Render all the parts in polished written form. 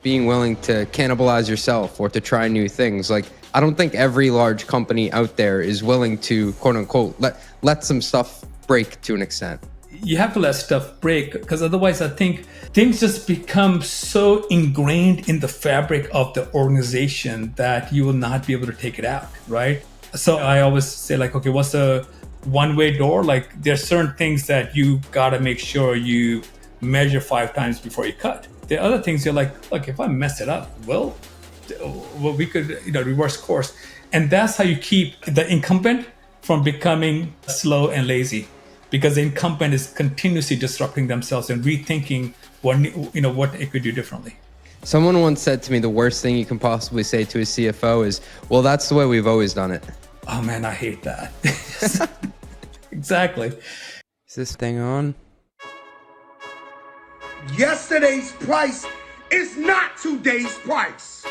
being willing to cannibalize yourself or to try new things. Like, I don't think every large company out there is willing to, quote unquote, let some stuff break to an extent. You have to let stuff break, because otherwise I think things just become so ingrained in the fabric of the organization that you will not be able to take it out, right? So I always say, like, okay, what's a one-way door? Like, there's certain things that you gotta make sure you measure 5 times before you cut. The other things you're like, look, if I mess it up, well, we could, reverse course. And that's how you keep the incumbent from becoming slow and lazy, because the incumbent is continuously disrupting themselves and rethinking what it could do differently. Someone once said to me, the worst thing you can possibly say to a CFO is, well, that's the way we've always done it. Oh man, I hate that. Exactly. Is this thing on? Yesterday's price is not today's price.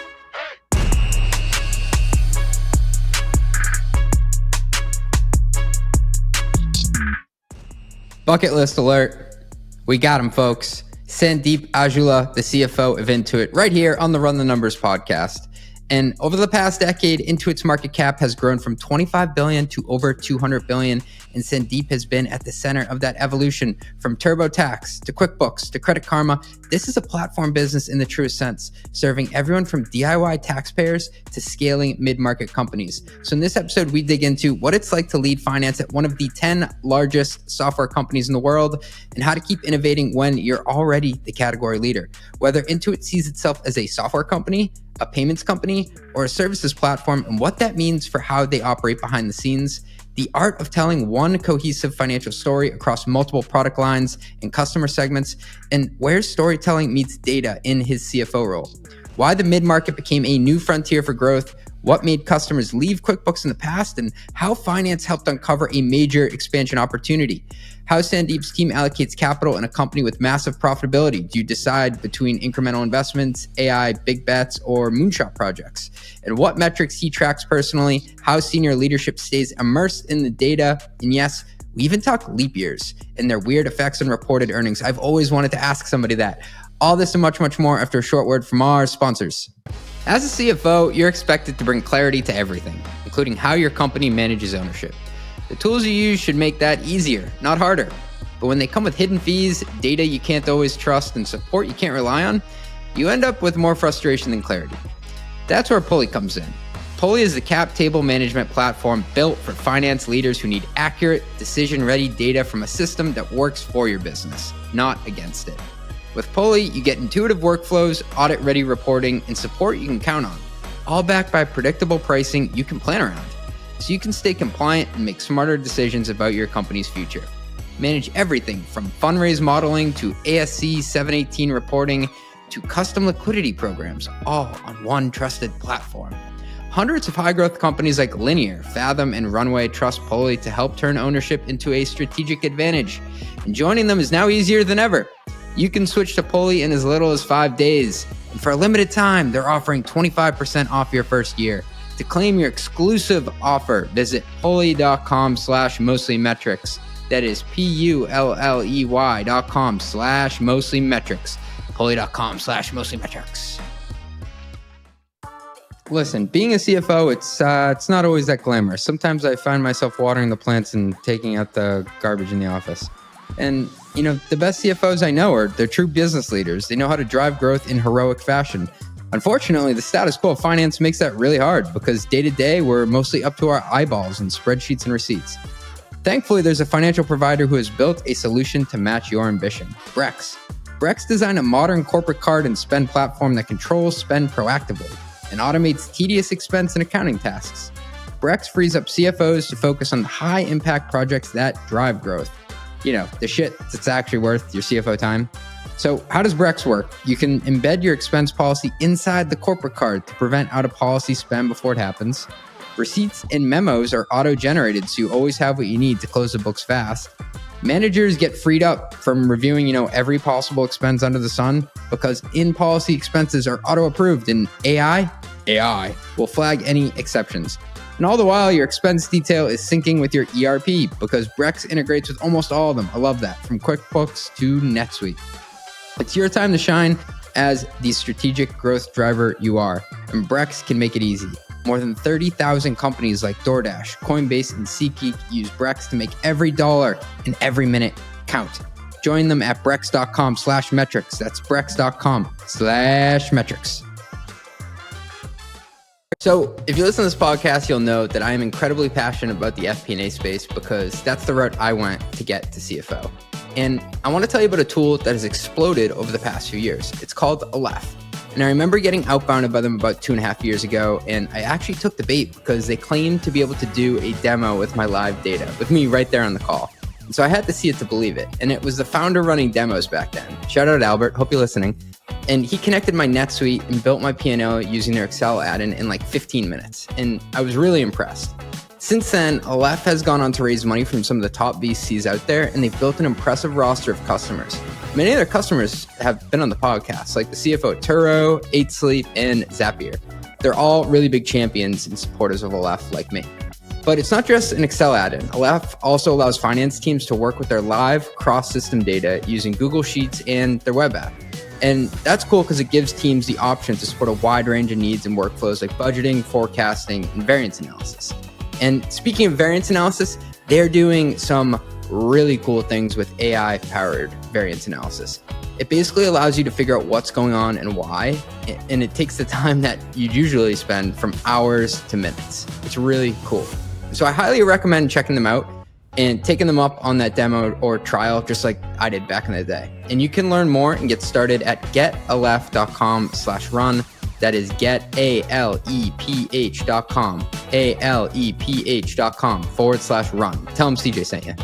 Bucket list alert. We got him, folks. Sandeep Aujla, the CFO of Intuit, right here on the Run the Numbers podcast. And over the past decade, Intuit's market cap has grown from 25 billion to over 200 billion. And Sandeep has been at the center of that evolution, from TurboTax to QuickBooks to Credit Karma. This is a platform business in the truest sense, serving everyone from DIY taxpayers to scaling mid-market companies. So in this episode, we dig into what it's like to lead finance at one of the 10 largest software companies in the world, and how to keep innovating when you're already the category leader. Whether Intuit sees itself as a software company, a payments company, or a services platform, and what that means for how they operate behind the scenes. The art of telling one cohesive financial story across multiple product lines and customer segments, and where storytelling meets data in his CFO role. Why the mid-market became a new frontier for growth, what made customers leave QuickBooks in the past, and how finance helped uncover a major expansion opportunity. How Sandeep's team allocates capital in a company with massive profitability. Do you decide between incremental investments, AI, big bets, or moonshot projects? And what metrics he tracks personally, how senior leadership stays immersed in the data, and yes, we even talk leap years and their weird effects on reported earnings. I've always wanted to ask somebody that. All this and much, much more after a short word from our sponsors. As a CFO, you're expected to bring clarity to everything, including how your company manages ownership. The tools you use should make that easier, not harder. But when they come with hidden fees, data you can't always trust, and support you can't rely on, you end up with more frustration than clarity. That's where Pulley comes in. Pulley is the cap table management platform built for finance leaders who need accurate, decision-ready data from a system that works for your business, not against it. With Pulley, you get intuitive workflows, audit-ready reporting, and support you can count on, all backed by predictable pricing you can plan around, so you can stay compliant and make smarter decisions about your company's future. Manage everything from fundraise modeling to ASC 718 reporting to custom liquidity programs, all on one trusted platform. Hundreds of high-growth companies like Linear, Fathom, and Runway trust Pulley to help turn ownership into a strategic advantage, and joining them is now easier than ever. You can switch to Pulley in as little as 5 days. And for a limited time, they're offering 25% off your first year. To claim your exclusive offer, visit pulley.com/mostlymetrics. That is PULLEY.com/mostlymetrics. Pulley.com/mostlymetrics. Listen, being a CFO, it's not always that glamorous. Sometimes I find myself watering the plants and taking out the garbage in the office. And, the best CFOs I know they're true business leaders. They know how to drive growth in heroic fashion. Unfortunately, the status quo of finance makes that really hard because day to day, we're mostly up to our eyeballs in spreadsheets and receipts. Thankfully, there's a financial provider who has built a solution to match your ambition, Brex. Brex designed a modern corporate card and spend platform that controls spend proactively and automates tedious expense and accounting tasks. Brex frees up CFOs to focus on the high-impact projects that drive growth. The shit that's actually worth your CFO time. So how does Brex work? You can embed your expense policy inside the corporate card to prevent out-of-policy spend before it happens. Receipts and memos are auto-generated, so you always have what you need to close the books fast. Managers get freed up from reviewing, every possible expense under the sun because in-policy expenses are auto-approved, and AI will flag any exceptions. And all the while, your expense detail is syncing with your ERP because Brex integrates with almost all of them. I love that, from QuickBooks to NetSuite. It's your time to shine. as the strategic growth driver you are. And Brex can make it easy. More than 30,000 companies like DoorDash, Coinbase, and SeatGeek use Brex to make every dollar and every minute count. Join them at brex.com/metrics. That's brex.com/metrics. So if you listen to this podcast, you'll know that I am incredibly passionate about the FP&A space because that's the route I went to get to CFO. And I want to tell you about a tool that has exploded over the past few years. It's called Aleph. And I remember getting outbounded by them about 2.5 years ago, and I actually took the bait because they claimed to be able to do a demo with my live data, with me right there on the call. And so I had to see it to believe it. And it was the founder running demos back then. Shout out Albert, hope you're listening. And he connected my NetSuite and built my P&L using their Excel add-in in like 15 minutes. And I was really impressed. Since then, Aleph has gone on to raise money from some of the top VCs out there, and they've built an impressive roster of customers. Many of their customers have been on the podcast, like the CFO at Turo, 8 Sleep, and Zapier. They're all really big champions and supporters of Aleph like me. But it's not just an Excel add-in. Aleph also allows finance teams to work with their live cross-system data using Google Sheets and their web app. And that's cool because it gives teams the option to support a wide range of needs and workflows like budgeting, forecasting, and variance analysis. And speaking of variance analysis, they're doing some really cool things with AI-powered variance analysis. It basically allows you to figure out what's going on and why, and it takes the time that you'd usually spend from hours to minutes. It's really cool. So I highly recommend checking them out and taking them up on that demo or trial, just like I did back in the day. And you can learn more and get started at getaleph.com/run. That is getaleph.com, aleph.com/run. Tell them CJ sent you.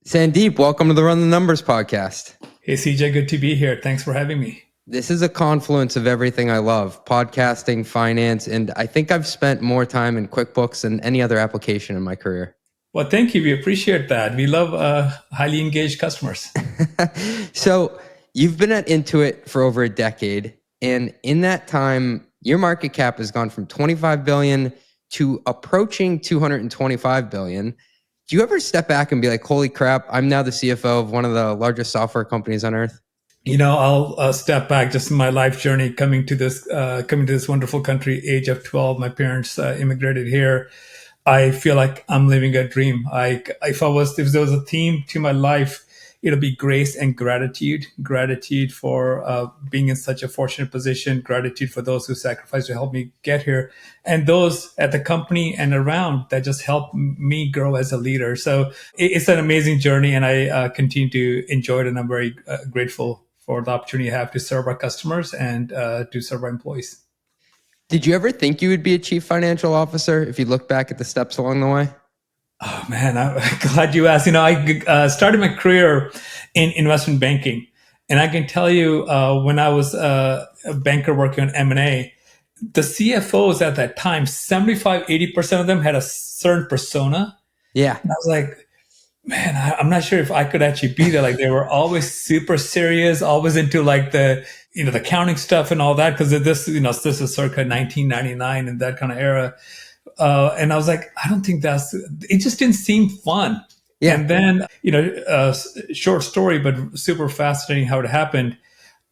Sandeep, welcome to the Run the Numbers podcast. Hey, CJ, good to be here. Thanks for having me. This is a confluence of everything I love, podcasting, finance, and I think I've spent more time in QuickBooks than any other application in my career. Well, thank you. We appreciate that. We love highly engaged customers. So you've been at Intuit for over a decade, and in that time, your market cap has gone from 25 billion to approaching 225 billion. Do you ever step back and be like, holy crap, I'm now the CFO of one of the largest software companies on earth? You know, I'll step back just in my life journey coming to this wonderful country, age of 12. My parents immigrated here. I feel like I'm living a dream. If there was a theme to my life, it'll be grace and gratitude. Gratitude for being in such a fortunate position. Gratitude for those who sacrificed to help me get here, and those at the company and around that just helped me grow as a leader. So it's an amazing journey, and I continue to enjoy it. And I'm very grateful for the opportunity I have to serve our customers and to serve our employees. Did you ever think you would be a chief financial officer if you look back at the steps along the way? Oh man, I'm glad you asked. You know, I started my career in investment banking, and I can tell you when I was a banker working on M&A, the CFOs at that time, 75-80% of them had a certain persona. Yeah. And I was like, man, I'm not sure if I could actually be there. Like, they were always super serious, always into like the accounting stuff and all that, because this is circa 1999 and that kind of era. And I was like, I don't think it just didn't seem fun. Yeah. And then, short story, but super fascinating how it happened.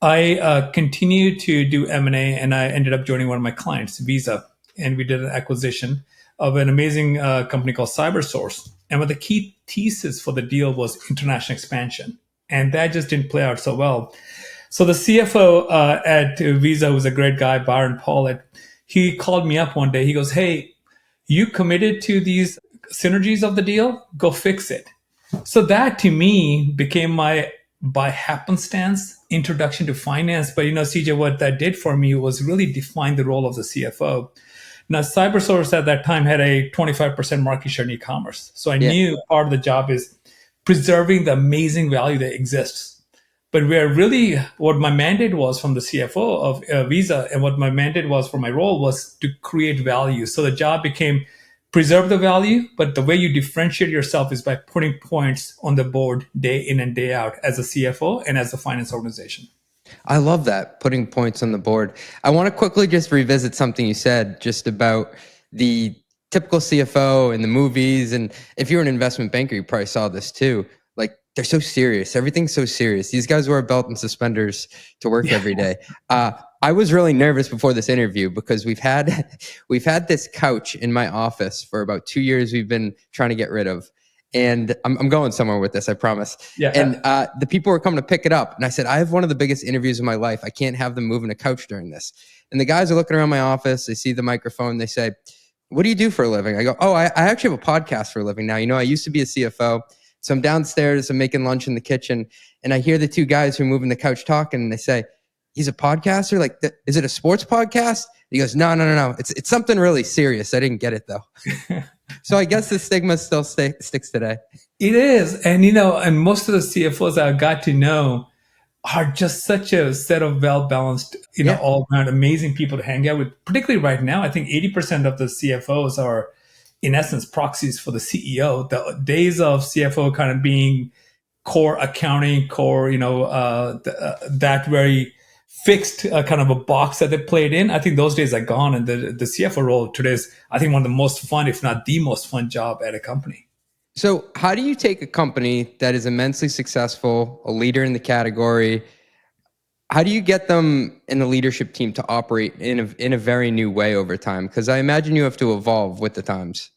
I continued to do M&A, and I ended up joining one of my clients, Visa. And we did an acquisition of an amazing company called CyberSource. And one of the key thesis for the deal was international expansion. And that just didn't play out so well. So the CFO at Visa, who's a great guy, Byron Paulett, he called me up one day. He goes, hey, you committed to these synergies of the deal? Go fix it. So that to me became my, by happenstance, introduction to finance. But CJ, what that did for me was really define the role of the CFO. Now, CyberSource at that time had a 25% market share in e-commerce. So I knew part of the job is preserving the amazing value that exists. But what my mandate was from the CFO of Visa, and what my mandate was for my role was to create value. So the job became preserve the value, but the way you differentiate yourself is by putting points on the board day in and day out as a CFO and as a finance organization. I love that, putting points on the board. I want to quickly just revisit something you said just about the typical CFO in the movies. And if you're an investment banker, you probably saw this too. Like they're so serious. Everything's so serious. These guys wear a belt and suspenders to work every day. I was really nervous before this interview because we've had this couch in my office for about 2 years. We've been trying to get rid of, and I'm going somewhere with this, I promise. Yeah. And the people were coming to pick it up, and I said, I have one of the biggest interviews of my life. I can't have them moving a couch during this. And the guys are looking around my office. They see the microphone. They say, what do you do for a living? I go, I actually have a podcast for a living now. I used to be a CFO. So I'm downstairs, I'm making lunch in the kitchen, and I hear the two guys who are moving the couch talking, and they say, he's a podcaster? Like, is it a sports podcast? He goes, no. It's something really serious. I didn't get it, though. So I guess the stigma still sticks today. It is. And, and most of the CFOs I got to know are just such a set of well-balanced, all around amazing people to hang out with. Particularly right now, I think 80% of the CFOs are, in essence, proxies for the CEO. The days of CFO kind of being core accounting, that very fixed kind of a box that they played in. I think those days are gone. And the CFO role today is, I think, one of the most fun, if not the most fun job at a company. So how do you take a company that is immensely successful, a leader in the category, how do you get them in the leadership team to operate in a very new way over time? Because I imagine you have to evolve with the times.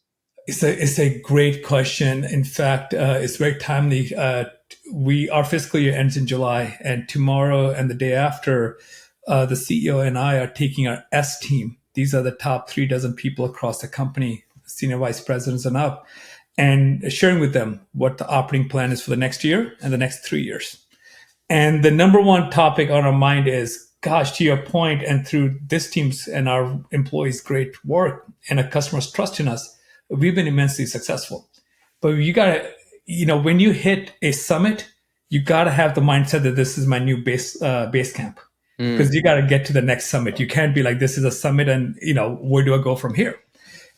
It's a great question. In fact, it's very timely. Our fiscal year ends in July, and tomorrow and the day after, the CEO and I are taking our S team. These are the top 36 people across the company, senior vice presidents and up, and sharing with them what the operating plan is for the next year and the next 3 years. And the number one topic on our mind is, gosh, to your point, and through this team's and our employees' great work and our customers' trust in us, we've been immensely successful. But you got to, when you hit a summit, you got to have the mindset that this is my new base camp, because you got to get to the next summit. You can't be like, this is a summit and, where do I go from here?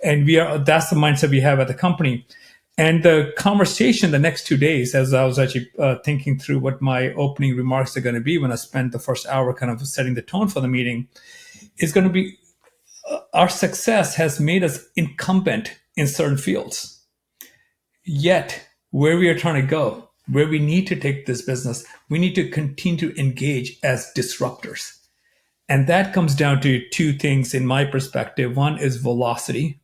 And that's the mindset we have at the company. And the conversation the next 2 days, as I was actually thinking through what my opening remarks are going to be when I spent the first hour kind of setting the tone for the meeting, is going to be our success has made us incumbent in certain fields. Yet, where we are trying to go, where we need to take this business, we need to continue to engage as disruptors. And that comes down to two things in my perspective. One is velocity,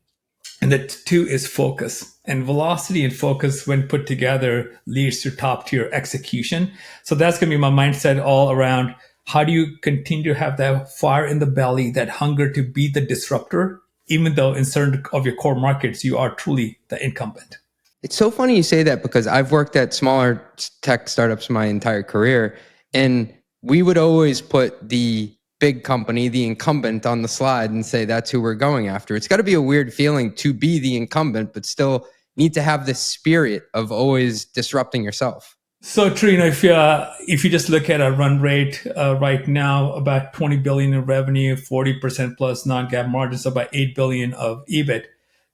and the two is focus. And velocity and focus, when put together, leads to top tier execution. So that's going to be my mindset all around. How do you continue to have that fire in the belly, that hunger to be the disruptor, even though in certain of your core markets, you are truly the incumbent? It's so funny you say that, because I've worked at smaller tech startups my entire career, and we would always put the big company, the incumbent, on the slide and say that's who we're going after. It's got to be a weird feeling to be the incumbent, but still need to have this spirit of always disrupting yourself. So true. If you just look at our run rate right now, about 20 billion in revenue, 40% plus non-GAAP margins, about 8 billion of EBIT.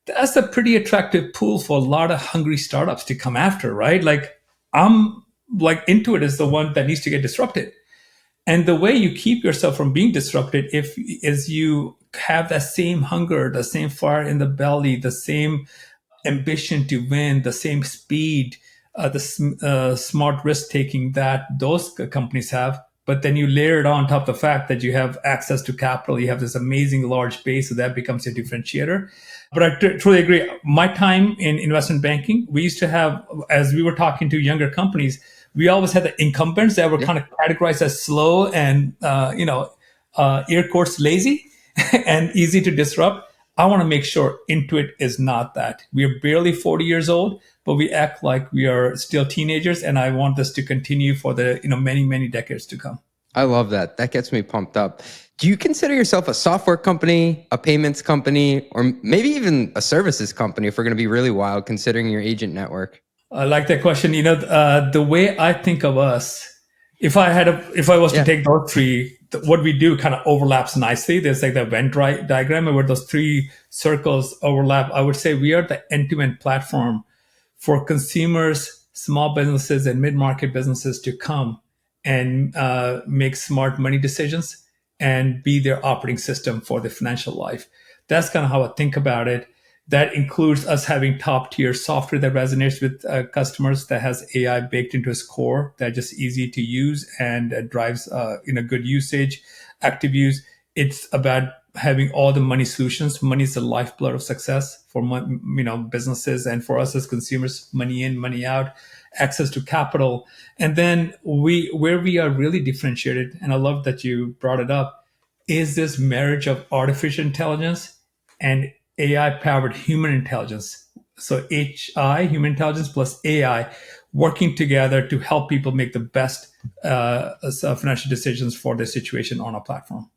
That's a pretty attractive pool for a lot of hungry startups to come after, right? Intuit is the one that needs to get disrupted. And the way you keep yourself from being disrupted is you have that same hunger, the same fire in the belly, the same ambition to win, the same speed, the smart risk taking that those companies have. But then you layer it on top of the fact that you have access to capital, you have this amazing large base, so that becomes a differentiator. But I truly agree. My time in investment banking, we used to have, as we were talking to younger companies, we always had the incumbents that were kind of categorized as slow and, air quotes, lazy and easy to disrupt. I want to make sure Intuit is not that. We are barely 40 years old, but we act like we are still teenagers. And I want this to continue for the many, many decades to come. I love that. That gets me pumped up. Do you consider yourself a software company, a payments company, or maybe even a services company, if we're going to be really wild, considering your agent network? I like that question. The way I think of us, if I was to take those three, what we do kind of overlaps nicely. There's like the Venn diagram where those three circles overlap. I would say we are the end-to-end platform for consumers, small businesses, and mid-market businesses to come and make smart money decisions and be their operating system for their financial life. That's kind of how I think about it. That includes us having top tier software that resonates with customers, that has AI baked into its core, that's just easy to use and drives good usage, active use. It's about having all the money solutions. Money is the lifeblood of success for businesses, and for us as consumers, money in, money out, access to capital. And then where we are really differentiated, and I love that you brought it up, is this marriage of artificial intelligence and AI-powered human intelligence. So human intelligence plus AI, working together to help people make the best financial decisions for their situation on our platform.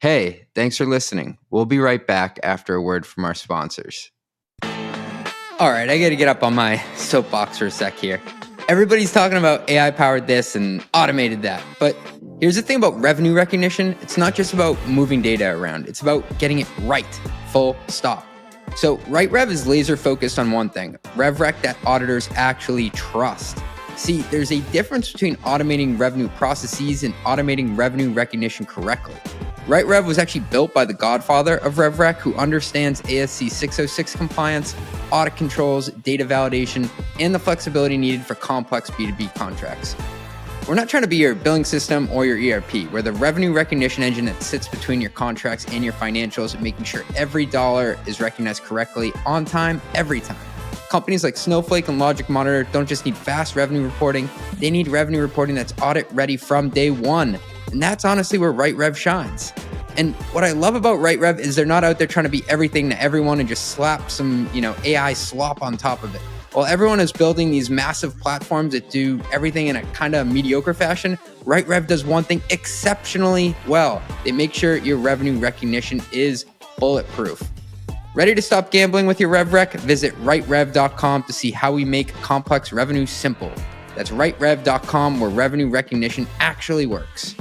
Hey, thanks for listening. We'll be right back after a word from our sponsors. All right, I got to get up on my soapbox for a sec here. Everybody's talking about AI-powered this and automated that. But here's the thing about revenue recognition. It's not just about moving data around. It's about getting it right, full stop. So RightRev is laser focused on one thing, RevRec that auditors actually trust. See, there's a difference between automating revenue processes and automating revenue recognition correctly. RightRev was actually built by the godfather of RevRec, who understands ASC 606 compliance, audit controls, data validation, and the flexibility needed for complex B2B contracts. We're not trying to be your billing system or your ERP. We're the revenue recognition engine that sits between your contracts and your financials, making sure every dollar is recognized correctly, on time, every time. Companies like Snowflake and Logic Monitor don't just need fast revenue reporting, they need revenue reporting that's audit ready from day one. And that's honestly where RightRev shines. And what I love about RightRev is they're not out there trying to be everything to everyone and just slap some, AI slop on top of it. While everyone is building these massive platforms that do everything in a kind of mediocre fashion, RightRev does one thing exceptionally well. They make sure your revenue recognition is bulletproof. Ready to stop gambling with your RevRec? Visit RightRev.com to see how we make complex revenue simple. That's RightRev.com, where revenue recognition actually works.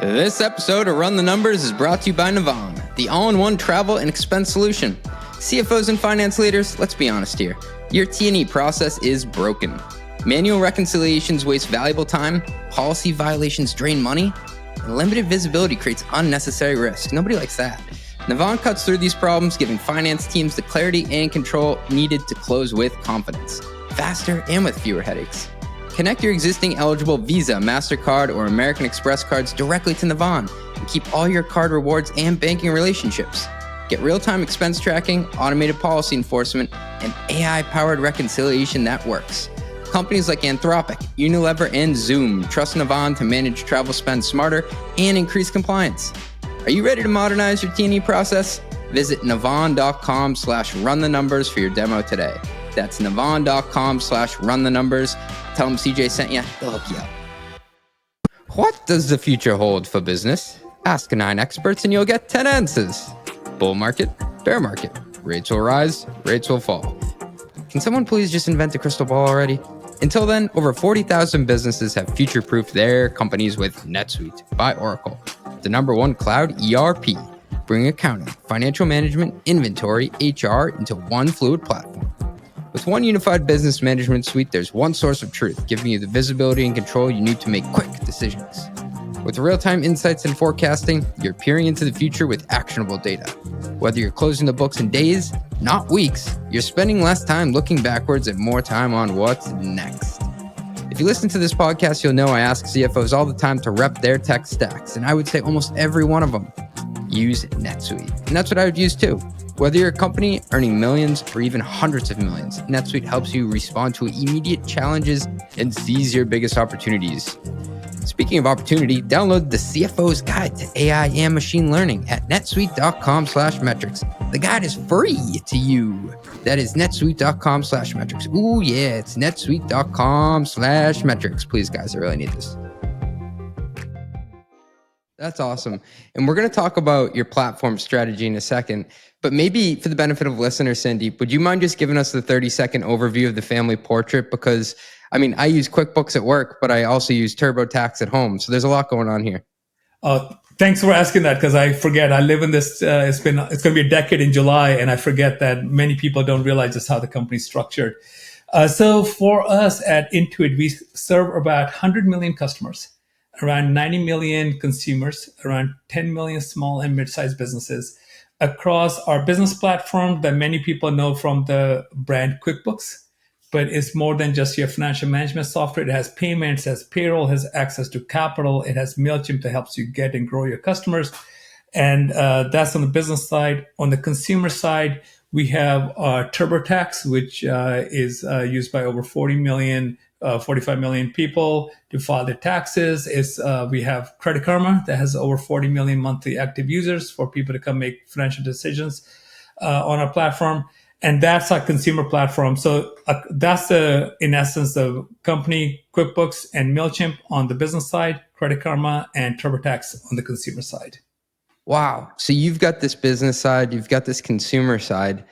This episode of Run the Numbers is brought to you by Navan, the all-in-one travel and expense solution. CFOs and finance leaders, let's be honest here. Your T&E process is broken. Manual reconciliations waste valuable time, policy violations drain money, and limited visibility creates unnecessary risk. Nobody likes that. Navan cuts through these problems, giving finance teams the clarity and control needed to close with confidence, faster and with fewer headaches. Connect your existing eligible Visa, MasterCard, or American Express cards directly to Navan and keep all your card rewards and banking relationships. Get real-time expense tracking, automated policy enforcement, and AI-powered reconciliation that works. Companies like Anthropic, Unilever, and Zoom trust Navan to manage travel spend smarter and increase compliance. Are you ready to modernize your T&E process? Visit navan.com/runthenumbers for your demo today. That's navan.com/runthenumbers. Tell them CJ sent you. They'll hook you up. What does the future hold for business? Ask 9 experts and you'll get 10 answers. Bull market, bear market. Rates will rise, rates will fall. Can someone please just invent a crystal ball already? Until then, over 40,000 businesses have future-proofed their companies with NetSuite by Oracle, the #1 cloud ERP, bringing accounting, financial management, inventory, HR into one fluid platform. With one unified business management suite, there's one source of truth, giving you the visibility and control you need to make quick decisions. With real-time insights and forecasting, you're peering into the future with actionable data. Whether you're closing the books in days, not weeks, you're spending less time looking backwards and more time on what's next. If you listen to this podcast, you'll know I ask CFOs all the time to rep their tech stacks, and I would say almost every one of them use NetSuite. And that's what I would use too. Whether you're a company earning millions or even hundreds of millions, NetSuite helps you respond to immediate challenges and seize your biggest opportunities. Speaking of opportunity, download the CFO's Guide to AI and Machine Learning at netsuite.com/metrics. The guide is free to you. That is netsuite.com/metrics. Ooh, yeah, it's netsuite.com/metrics. Please, guys, I really need this. That's awesome. And we're going to talk about your platform strategy in a second. But maybe for the benefit of listeners, Sandeep, would you mind just giving us the 30-second overview of the family portrait? Because, I use QuickBooks at work, but I also use TurboTax at home. So there's a lot going on here. Thanks for asking that, because I forget. I live in this, it's going to be a decade in July, and I forget that many people don't realize just how the company's structured. So for us at Intuit, we serve about 100 million customers, around 90 million consumers, around 10 million small and mid-sized businesses. across our business platform that many people know from the brand QuickBooks, but it's more than just your financial management software. It has payments, it has payroll, it has access to capital, it has MailChimp that helps you get and grow your customers. And that's on the business side. On the consumer side, we have TurboTax, which is used by over 45 million people to file their taxes. We have Credit Karma that has over 40 million monthly active users for people to come make financial decisions on our platform. And that's our consumer platform. So that's in essence, the company, QuickBooks and MailChimp on the business side, Credit Karma and TurboTax on the consumer side. Wow. So you've got this business side, you've got this consumer side.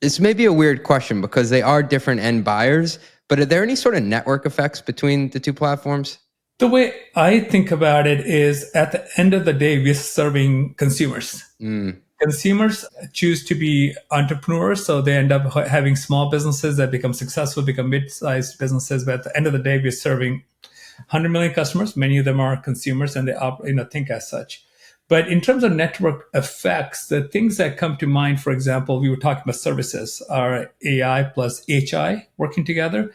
This may be a weird question because they are different end buyers, but are there any sort of network effects between the two platforms? The way I think about it is at the end of the day, we're serving consumers. Consumers choose to be entrepreneurs, so they end up having small businesses that become successful, become mid-sized businesses. But at the end of the day, we're serving 100 million customers. Many of them are consumers and they think as such. But in terms of network effects, the things that come to mind, for example, we were talking about services, are AI plus HI working together.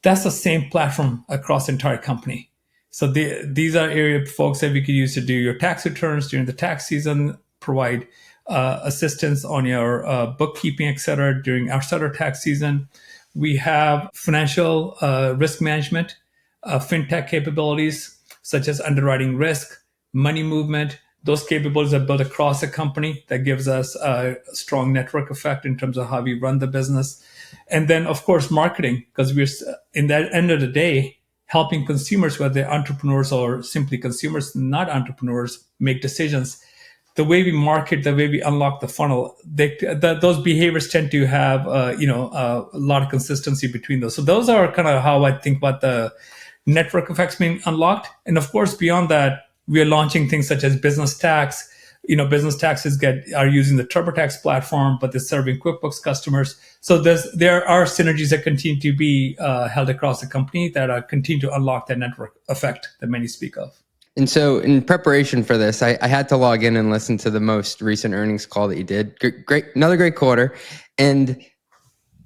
That's the same platform across the entire company. So these are area folks that we could use to do your tax returns during the tax season, provide assistance on your bookkeeping, et cetera, during outside our tax season. We have financial risk management, fintech capabilities, such as underwriting risk, money movement. Those capabilities are built across the company that gives us a strong network effect in terms of how we run the business. And then, of course, marketing, because we're, in that end of the day, helping consumers, whether they're entrepreneurs or simply consumers, not entrepreneurs, make decisions. The way we market, the way we unlock the funnel, those behaviors tend to have a lot of consistency between those. So those are kind of how I think about the network effects being unlocked. And of course, beyond that, we are launching things such as business tax. Business taxes are using the TurboTax platform, but they're serving QuickBooks customers. So there are synergies that continue to be held across the company that are continue to unlock that network effect that many speak of. And so in preparation for this, I had to log in and listen to the most recent earnings call that you did. Great, another great quarter. And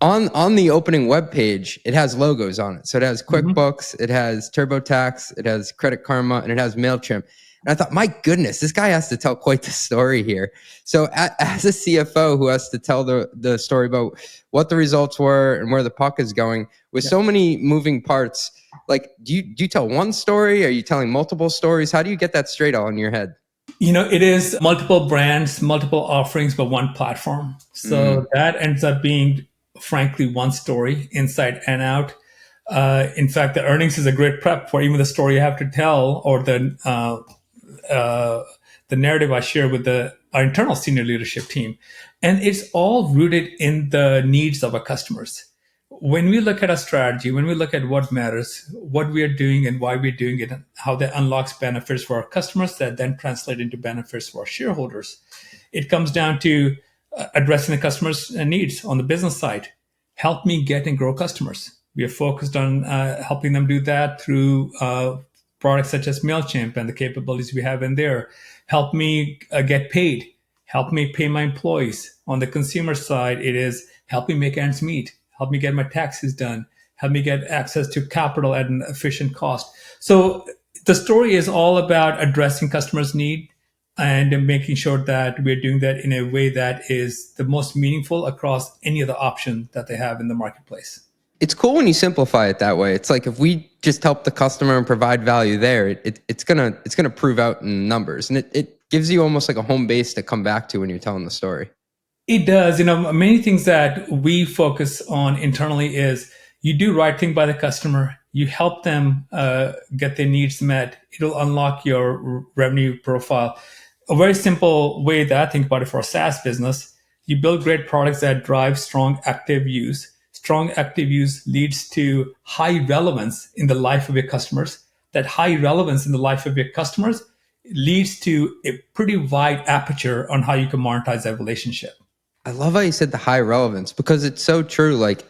on the opening webpage, it has logos on it. So it has QuickBooks, it has TurboTax, it has Credit Karma, and it has MailChimp. And I thought, my goodness, this guy has to tell quite the story here. So as a CFO who has to tell the story about what the results were and where the puck is going, with so many moving parts, like, do you tell one story? Are you telling multiple stories? How do you get that straight all in your head? It is multiple brands, multiple offerings, but one platform. So that ends up being, frankly, one story inside and out. In fact, the earnings is a great prep for even the story I have to tell, or the narrative I share with our internal senior leadership team. And it's all rooted in the needs of our customers. When we look at our strategy, when we look at what matters, what we are doing and why we're doing it, and how that unlocks benefits for our customers that then translate into benefits for our shareholders, it comes down to addressing the customer's needs on the business side. Help me get and grow customers. We are focused on helping them do that through products such as MailChimp and the capabilities we have in there. Help me get paid. Help me pay my employees. On the consumer side, it is help me make ends meet. Help me get my taxes done. Help me get access to capital at an efficient cost. So the story is all about addressing customers' need and making sure that we're doing that in a way that is the most meaningful across any of the option that they have in the marketplace. It's cool when you simplify it that way. It's like if we just help the customer and provide value there, it's gonna prove out in numbers, and it gives you almost like a home base to come back to when you're telling the story. It does. Many things that we focus on internally is you do right thing by the customer. You help them get their needs met. It'll unlock your revenue profile. A very simple way that I think about it for a SaaS business, you build great products that drive strong active use. Strong active use leads to high relevance in the life of your customers. That high relevance in the life of your customers leads to a pretty wide aperture on how you can monetize that relationship. I love how you said the high relevance, because it's so true. Like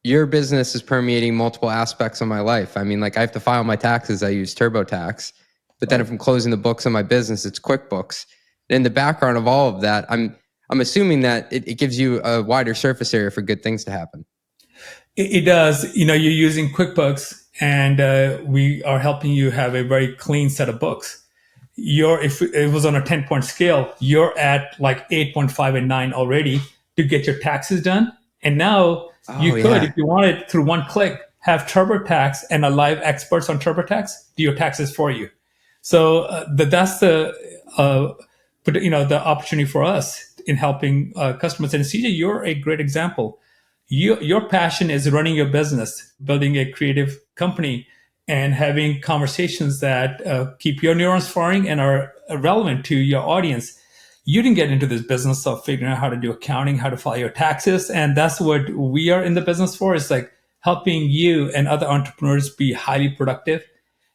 your business is permeating multiple aspects of my life. I mean, like I have to file my taxes, I use TurboTax, but then if I'm closing the books on my business, it's QuickBooks. In the background of all of that, I'm assuming that it gives you a wider surface area for good things to happen. It does. You're using QuickBooks, and we are helping you have a very clean set of books. If it was on a 10-point scale, you're at like 8.5 and 9 already to get your taxes done. And now if you wanted, through one click, have TurboTax and a live experts on TurboTax do your taxes for you. So that's the opportunity for us in helping customers. And CJ, you're a great example. Your passion is running your business, building a creative company, and having conversations that keep your neurons firing and are relevant to your audience. You didn't get into this business of figuring out how to do accounting, how to file your taxes. And that's what we are in the business for, is like helping you and other entrepreneurs be highly productive,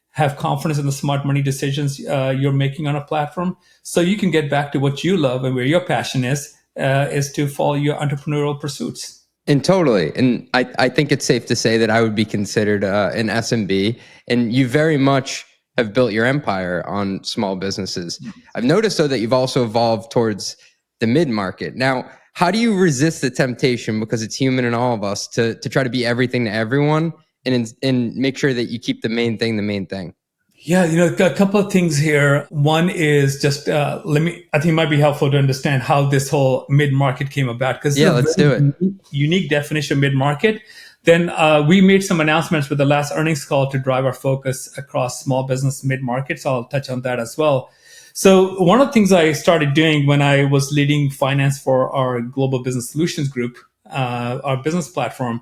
have confidence in the smart money decisions you're making on a platform, so you can get back to what you love and where your passion is to follow your entrepreneurial pursuits. And totally. And I think it's safe to say that I would be considered an SMB. And you very much have built your empire on small businesses. I've noticed, though, that you've also evolved towards the mid-market. Now, how do you resist the temptation, because it's human in all of us, to try to be everything to everyone and make sure that you keep the main thing the main thing? Yeah, a couple of things here. One is just I think it might be helpful to understand how this whole mid-market came about, because let's do it. Unique definition of mid-market. Then we made some announcements with the last earnings call to drive our focus across small business mid-market. So I'll touch on that as well. So one of the things I started doing when I was leading finance for our Global Business Solutions group, our business platform,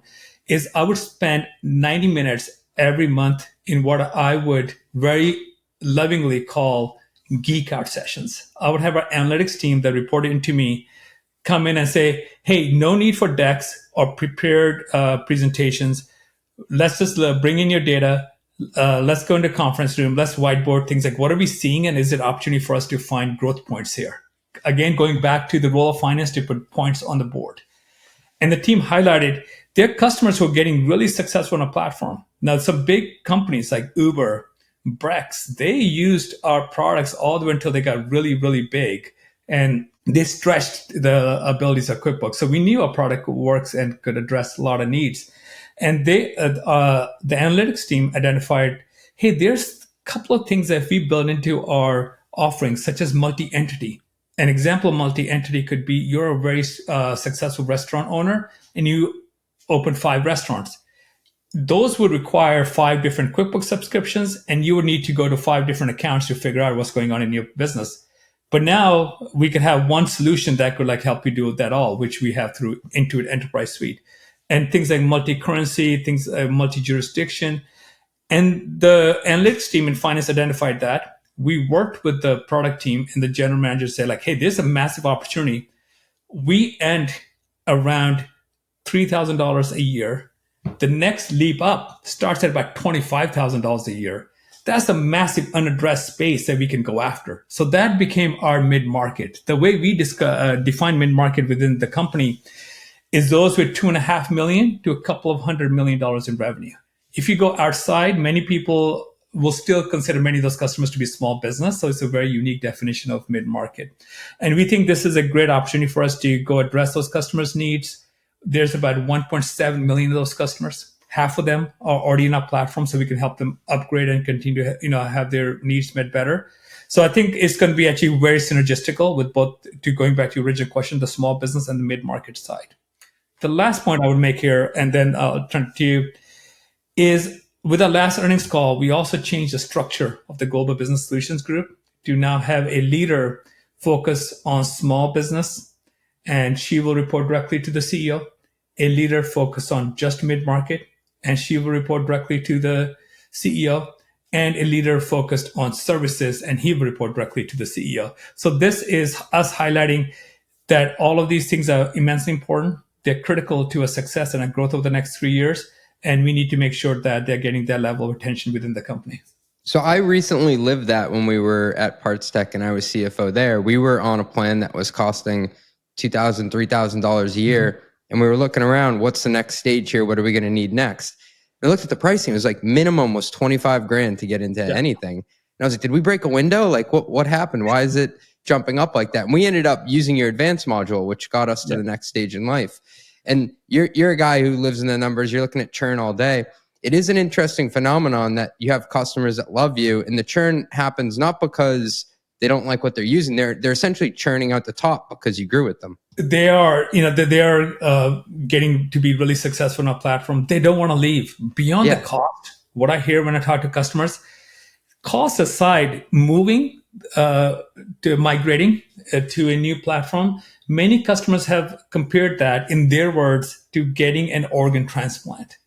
is I would spend 90 minutes every month in what I would very lovingly call geek out sessions. I would have our analytics team that reported into me come in and say, hey, no need for decks or prepared presentations. Let's just bring in your data. Let's go into conference room. Let's whiteboard things like, what are we seeing? And is it opportunity for us to find growth points here? Again, going back to the role of finance to put points on the board. And the team highlighted their customers who are getting really successful on a platform. Now, some big companies like Uber, Brex, they used our products all the way until they got really, really big. And they stretched the abilities of QuickBooks. So we knew our product works and could address a lot of needs. And the analytics team identified, hey, there's a couple of things that we built into our offerings, such as multi-entity. An example of multi-entity could be you're a very successful restaurant owner and you open 5 restaurants. Those would require 5 different QuickBooks subscriptions, and you would need to go to 5 different accounts to figure out what's going on in your business. But now we could have one solution that could help you do that all, which we have through Intuit Enterprise Suite. And things like multi-currency, things like multi-jurisdiction. And the analytics team in finance identified that. We worked with the product team and the general manager to say, hey, there's a massive opportunity. We end around $3,000 a year. The next leap up starts at about $25,000 a year. That's a massive unaddressed space that we can go after. So that became our mid-market. The way we define mid-market within the company is those with $2.5 million to a couple of $100 million in revenue. If you go outside, many people will still consider many of those customers to be small business. So it's a very unique definition of mid-market. And we think this is a great opportunity for us to go address those customers' needs. There's about 1.7 million of those customers. Half of them are already in our platform, so we can help them upgrade and continue to have their needs met better. So I think it's going to be actually very synergistical with both, to going back to your original question, the small business and the mid-market side. The last point I would make here, and then I'll turn to you, is with our last earnings call, we also changed the structure of the Global Business Solutions Group to now have a leader focus on small business, and she will report directly to the CEO, a leader focused on just mid-market, and she will report directly to the CEO, and a leader focused on services, and he will report directly to the CEO. So this is us highlighting that all of these things are immensely important. They're critical to a success and a growth over the next 3 years. And we need to make sure that they're getting that level of attention within the company. So I recently lived that when we were at Parts Tech and I was CFO there. We were on a plan that was costing $2,000, $3,000 a year. Mm-hmm. And we were looking around, what's the next stage here? What are we going to need next? We looked at the pricing. It was like minimum was $25,000 to get into anything. And I was like, did we break a window? Like what happened? Why is it jumping up like that? And we ended up using your advanced module, which got us to the next stage in life. And you're a guy who lives in the numbers. You're looking at churn all day. It is an interesting phenomenon that you have customers that love you, and the churn happens not because they don't like what they're using. They're essentially churning out the top because you grew with them. They are, they are getting to be really successful on our platform. They don't want to leave. Beyond the cost, what I hear when I talk to customers, cost aside, moving to migrating to a new platform, many customers have compared that, in their words, to getting an organ transplant.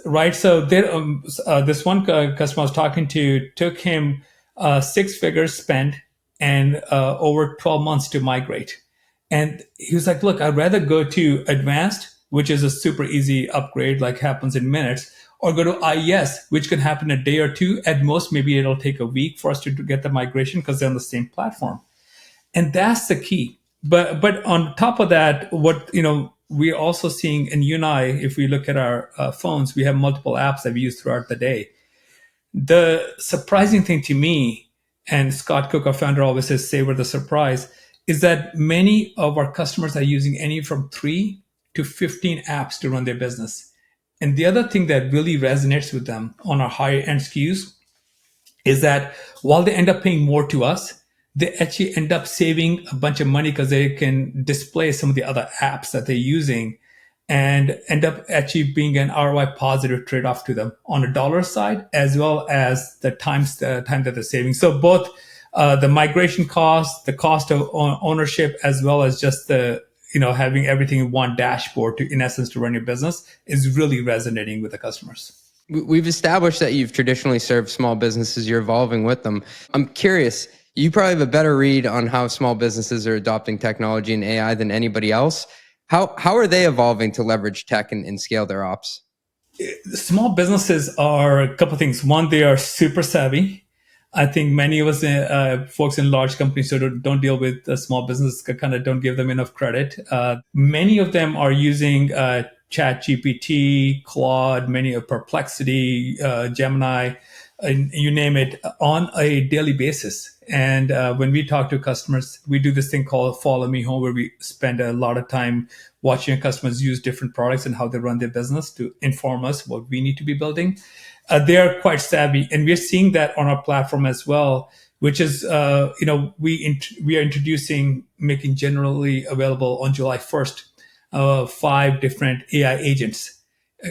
Right. So this one customer I was talking to took him 6 figures spent and over 12 months to migrate. And he was like, look, I'd rather go to advanced, which is a super easy upgrade, like happens in minutes, or go to IES, which can happen a day or two. At most, maybe it'll take a week for us to get the migration because they're on the same platform. And that's the key. But on top of that, what, we're also seeing, and you and I, if we look at our phones, we have multiple apps that we use throughout the day. The surprising thing to me, and Scott Cook, our founder, always says, savor the surprise, is that many of our customers are using any from 3 to 15 apps to run their business. And the other thing that really resonates with them on our higher end SKUs is that while they end up paying more to us, they actually end up saving a bunch of money because they can display some of the other apps that they're using and end up actually being an ROI positive trade-off to them on a dollar side, as well as the time that they're saving. So both the migration cost, the cost of ownership, as well as just the having everything in one dashboard in essence to run your business is really resonating with the customers. We've established that you've traditionally served small businesses. You're evolving with them. I'm curious, you probably have a better read on how small businesses are adopting technology and AI than anybody else. How are they evolving to leverage tech and scale their ops? Small businesses are a couple of things. One, they are super savvy. I think many of us folks in large companies sort of don't deal with small business, kind of don't give them enough credit. Many of them are using ChatGPT, Claude, many of Perplexity, Gemini, you name it, on a daily basis. And when we talk to customers, we do this thing called Follow Me Home, where we spend a lot of time watching customers use different products and how they run their business to inform us what we need to be building. They are quite savvy, and we're seeing that on our platform as well, which is, we are introducing, making generally available on July 1st, 5 different AI agents: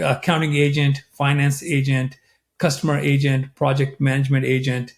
accounting agent, finance agent, customer agent, project management agent.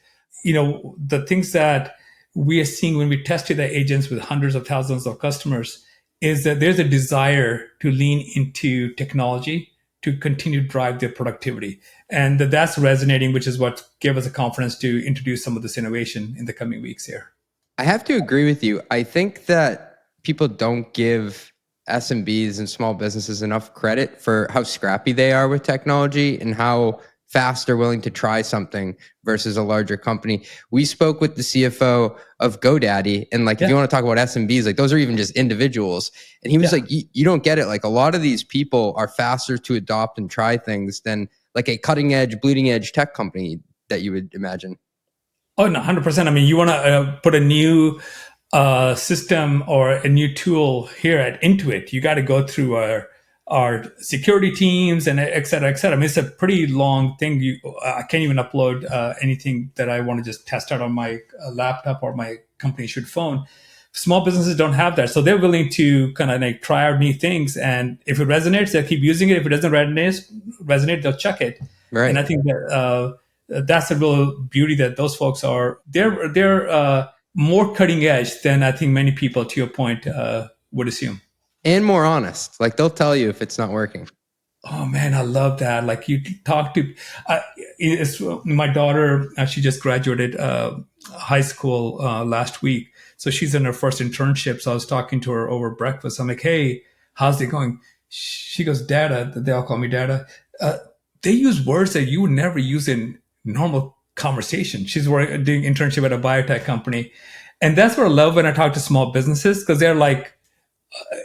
The things that we are seeing when we tested the agents with hundreds of thousands of customers is that there's a desire to lean into technology to continue to drive their productivity. And that's resonating, which is what gave us the confidence to introduce some of this innovation in the coming weeks here. I have to agree with you. I think that people don't give SMBs and small businesses enough credit for how scrappy they are with technology and how fast they're willing to try something versus a larger company. We spoke with the CFO of GoDaddy, and if you want to talk about SMBs, those are even just individuals. And he was like, you don't get it. A lot of these people are faster to adopt and try things than a cutting edge, bleeding edge tech company that you would imagine. Oh, no, 100%. I mean, you want to put a new system or a new tool here at Intuit, you got to go through our security teams and et cetera, et cetera. I mean, it's a pretty long thing. I can't even upload anything that I want to just test out on my laptop or my company-issued phone. Small businesses don't have that. So they're willing to kind of try out new things. And if it resonates, they'll keep using it. If it doesn't resonate, they'll chuck it. Right. And I think that that's the real beauty that those folks are. They're more cutting edge than I think many people, to your point, would assume. And more honest. They'll tell you if it's not working. Oh man, I love that. You talk to, it's my daughter, she just graduated high school last week. So she's in her first internship. So I was talking to her over breakfast. I'm like, hey, how's it going? She goes, Dada. They all call me Dada. They use words that you would never use in normal conversation. She's doing internship at a biotech company. And that's what I love when I talk to small businesses, because they're like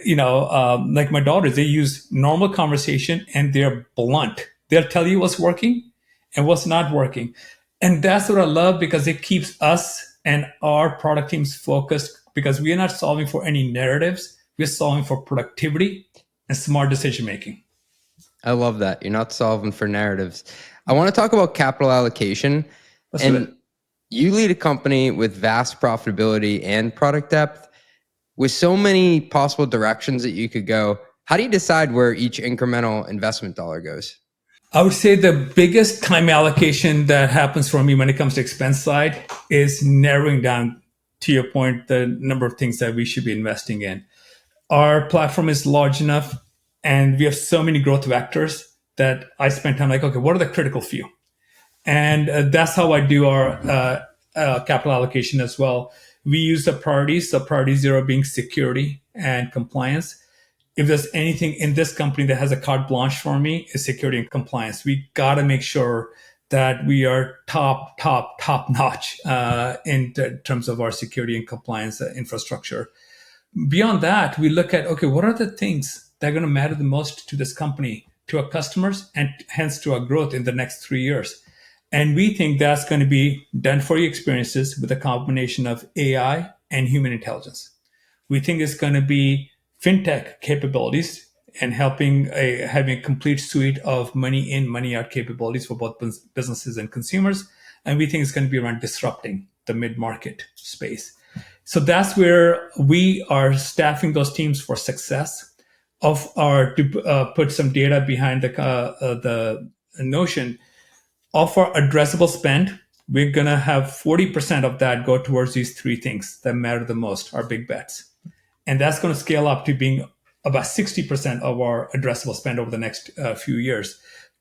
my daughters, they use normal conversation and they're blunt. They'll tell you what's working and what's not working. And that's what I love, because it keeps us and our product teams focused, because we are not solving for any narratives. We're solving for productivity and smart decision making. I love that. You're not solving for narratives. I want to talk about capital allocation. Let's do it. And you lead a company with vast profitability and product depth. With so many possible directions that you could go, how do you decide where each incremental investment dollar goes? I would say the biggest time allocation that happens for me when it comes to expense side is narrowing down, to your point, the number of things that we should be investing in. Our platform is large enough and we have so many growth vectors that I spend time like, okay, what are the critical few? And that's how I do our capital allocation as well. We use the priorities, so priority 0 being security and compliance. If there's anything in this company that has a carte blanche for me, is security and compliance. We got to make sure that we are top notch in terms of our security and compliance infrastructure. Beyond that, we look at, okay, what are the things that are going to matter the most to this company, to our customers, and hence to our growth in the next 3 years. And we think that's going to be done for you experiences with a combination of AI and human intelligence. We think it's going to be fintech capabilities and having a complete suite of money in, money out capabilities for both businesses and consumers. And we think it's going to be around disrupting the mid-market space. So that's where we are staffing those teams for success. To put some data behind the notion of our addressable spend, we're going to have 40% of that go towards these 3 things that matter the most, our big bets. And that's going to scale up to being about 60% of our addressable spend over the next few years,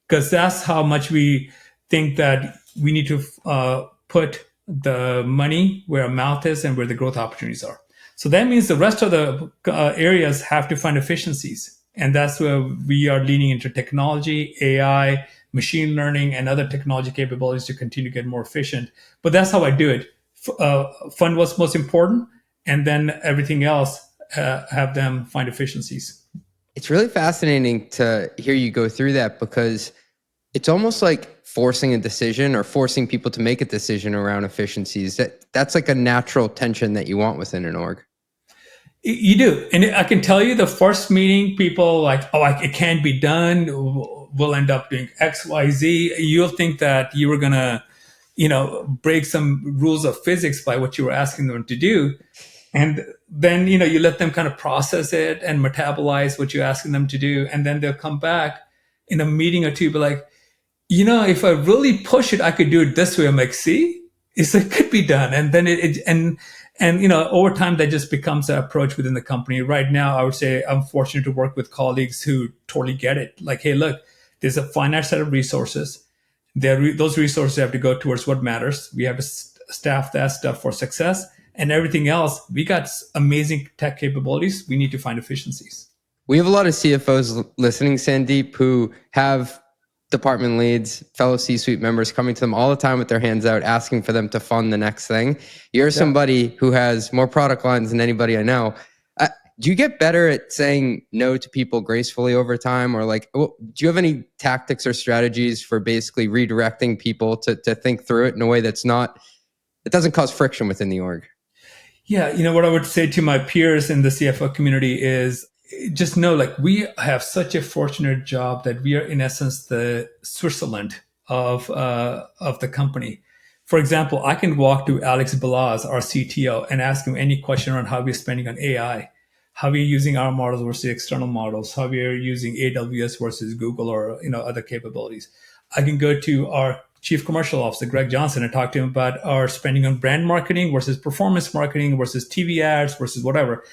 because that's how much we think that we need to put the money where our mouth is and where the growth opportunities are. So that means the rest of the areas have to find efficiencies. And that's where we are leaning into technology, AI, machine learning, and other technology capabilities to continue to get more efficient. But that's how I do it. Fund what's most important, and then everything else, have them find efficiencies. It's really fascinating to hear you go through that, because it's almost like forcing a decision or forcing people to make a decision around efficiencies. That's like a natural tension that you want within an org. You do. And I can tell you, the first meeting, people like, oh, it can't be done. We'll end up doing X, Y, Z. You'll think that you were going to, break some rules of physics by what you were asking them to do. And then, you let them kind of process it and metabolize what you're asking them to do. And then they'll come back in a meeting or two, be like, if I really push it, I could do it this way. I'm like, see, it could be done. And then over time, that just becomes an approach within the company. Right now, I would say I'm fortunate to work with colleagues who totally get it. Like, hey, look, there's a finite set of resources. Those resources have to go towards what matters. We have to staff that stuff for success. And everything else, we got amazing tech capabilities. We need to find efficiencies. We have a lot of CFOs listening, Sandeep, who have department leads, fellow C-suite members coming to them all the time with their hands out, asking for them to fund the next thing. You're somebody who has more product lines than anybody I know. Do you get better at saying no to people gracefully over time? Or do you have any tactics or strategies for basically redirecting people to think through it in a way it doesn't cause friction within the org? Yeah, what I would say to my peers in the CFO community is just know, we have such a fortunate job that we are, in essence, the Switzerland of the company. For example, I can walk to Alex Balaz, our CTO, and ask him any question around how we're spending on AI, how we're using our models versus external models, how we're using AWS versus Google or other capabilities. I can go to our Chief Commercial Officer, Greg Johnson, and talk to him about our spending on brand marketing versus performance marketing versus TV ads versus whatever.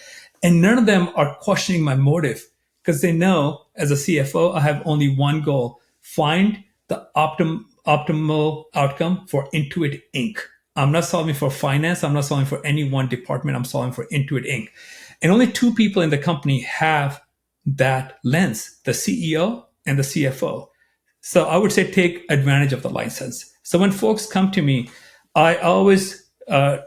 And none of them are questioning my motive, because they know as a CFO, I have only one goal: find the optimal outcome for Intuit Inc. I'm not solving for finance. I'm not solving for any one department. I'm solving for Intuit Inc. And only 2 people in the company have that lens, the CEO and the CFO. So I would say take advantage of the license. So when folks come to me, I always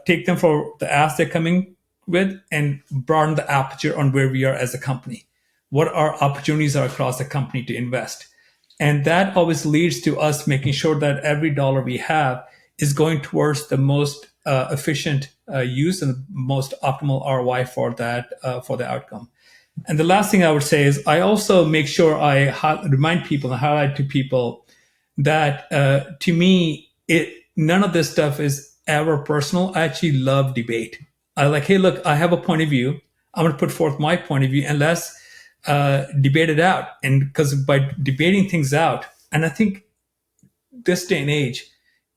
take them for the ask they're coming with and broaden the aperture on where we are as a company, what our opportunities are across the company to invest. And that always leads to us making sure that every dollar we have is going towards the most efficient use and most optimal ROI for the outcome. And the last thing I would say is I also make sure I remind people and highlight to people that to me, none of this stuff is ever personal. I actually love debate. I like, hey, look, I have a point of view. I'm going to put forth my point of view and let's debate it out. And because by debating things out, and I think this day and age,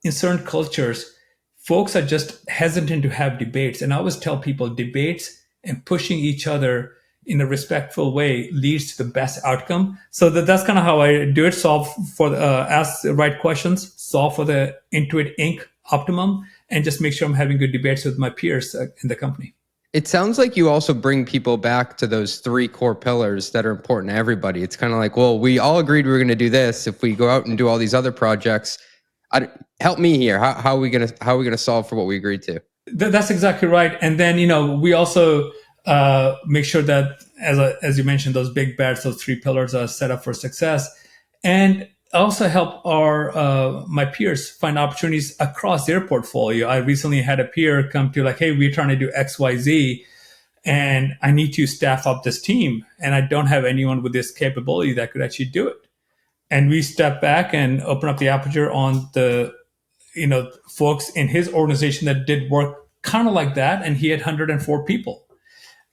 in certain cultures, folks are just hesitant to have debates. And I always tell people debates and pushing each other in a respectful way leads to the best outcome. So that's kind of how I do it. Solve for ask the right questions, solve for the Intuit Inc. optimum, and just make sure I'm having good debates with my peers in the company. It sounds like you also bring people back to those three core pillars that are important to everybody. It's kind of like, well, we all agreed we were going to do this. If we go out and do all these other projects, help me here. How are we going to solve for what we agreed to? That's exactly right. And then we also make sure that, as you mentioned, those big bets, those three pillars are set up for success, and also help my peers find opportunities across their portfolio. I recently had a peer come to like, hey, we're trying to do X, Y, Z, and I need to staff up this team, and I don't have anyone with this capability that could actually do it. And we step back and open up the aperture on the folks in his organization that did work kind of like that, and he had 104 people.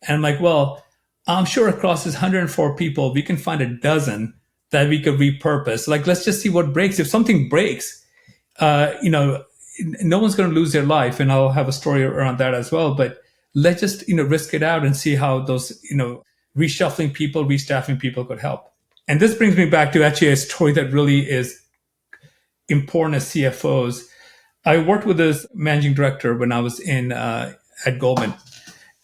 And I'm like, well, I'm sure across his 104 people, we can find a dozen that we could repurpose. Like, let's just see what breaks. If something breaks, no one's going to lose their life. And I'll have a story around that as well. But let's just, risk it out and see how those, reshuffling people, restaffing people could help. And this brings me back to actually a story that really is important as CFOs. I worked with this managing director when I was at Goldman.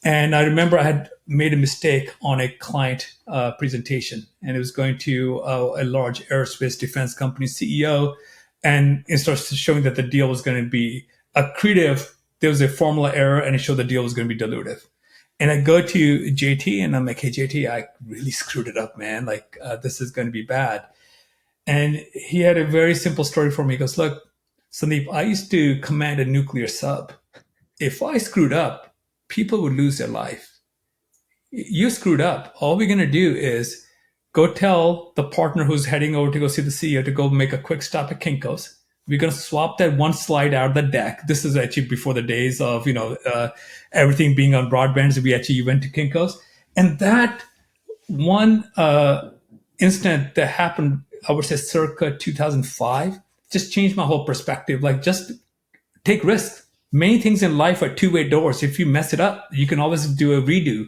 And I remember I had made a mistake on a client presentation, and it was going to a large aerospace defense company CEO. And it starts showing that the deal was going to be accretive. There was a formula error, and it showed the deal was going to be dilutive. And I go to JT, and I'm like, hey, JT, I really screwed it up, man. Like, this is going to be bad. And he had a very simple story for me. He goes, look, Sandeep, I used to command a nuclear sub. If I screwed up, people would lose their life. You screwed up. All we're going to do is go tell the partner who's heading over to go see the CEO to go make a quick stop at Kinko's. We're going to swap that one slide out of the deck. This is actually before the days of, everything being on broadband. So we actually went to Kinko's. And that one incident that happened, I would say circa 2005, just changed my whole perspective. Like, just take risks. Many things in life are two-way doors. If you mess it up, you can always do a redo.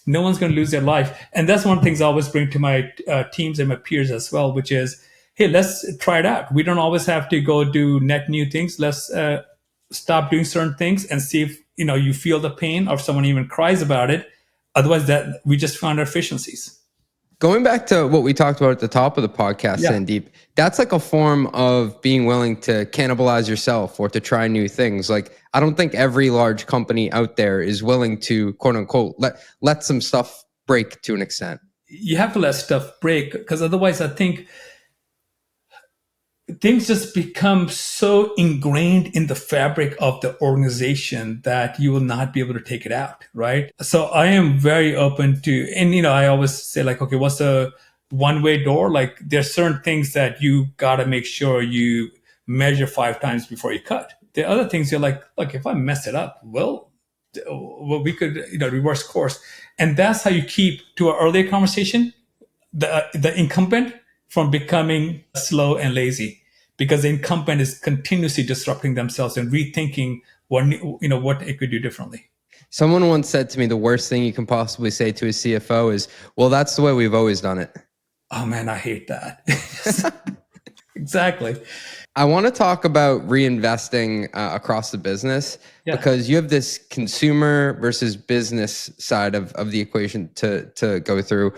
No one's going to lose their life. And that's one of the things I always bring to my teams and my peers as well, which is, hey, let's try it out. We don't always have to go do net new things. Let's stop doing certain things and see if you feel the pain or someone even cries about it. Otherwise, that we just found our efficiencies. Going back to what we talked about at the top of the podcast, Sandeep, that's like a form of being willing to cannibalize yourself or to try new things. Like, I don't think every large company out there is willing to, quote unquote, let some stuff break to an extent. You have to let stuff break, because otherwise I think things just become so ingrained in the fabric of the organization that you will not be able to take it out, right? So I am very open to, and I always say like, okay, what's a one-way door? Like, there's certain things that you got to make sure you measure 5 times before you cut. The other things you're like, look, if I mess it up, well we could reverse course. And that's how you keep, to our earlier conversation, the incumbent from becoming slow and lazy, because the incumbent is continuously disrupting themselves and rethinking what it could do differently. Someone once said to me, the worst thing you can possibly say to a CFO is, well, that's the way we've always done it. Oh man, I hate that. Exactly. I want to talk about reinvesting across the business, because you have this consumer versus business side of the equation to go through.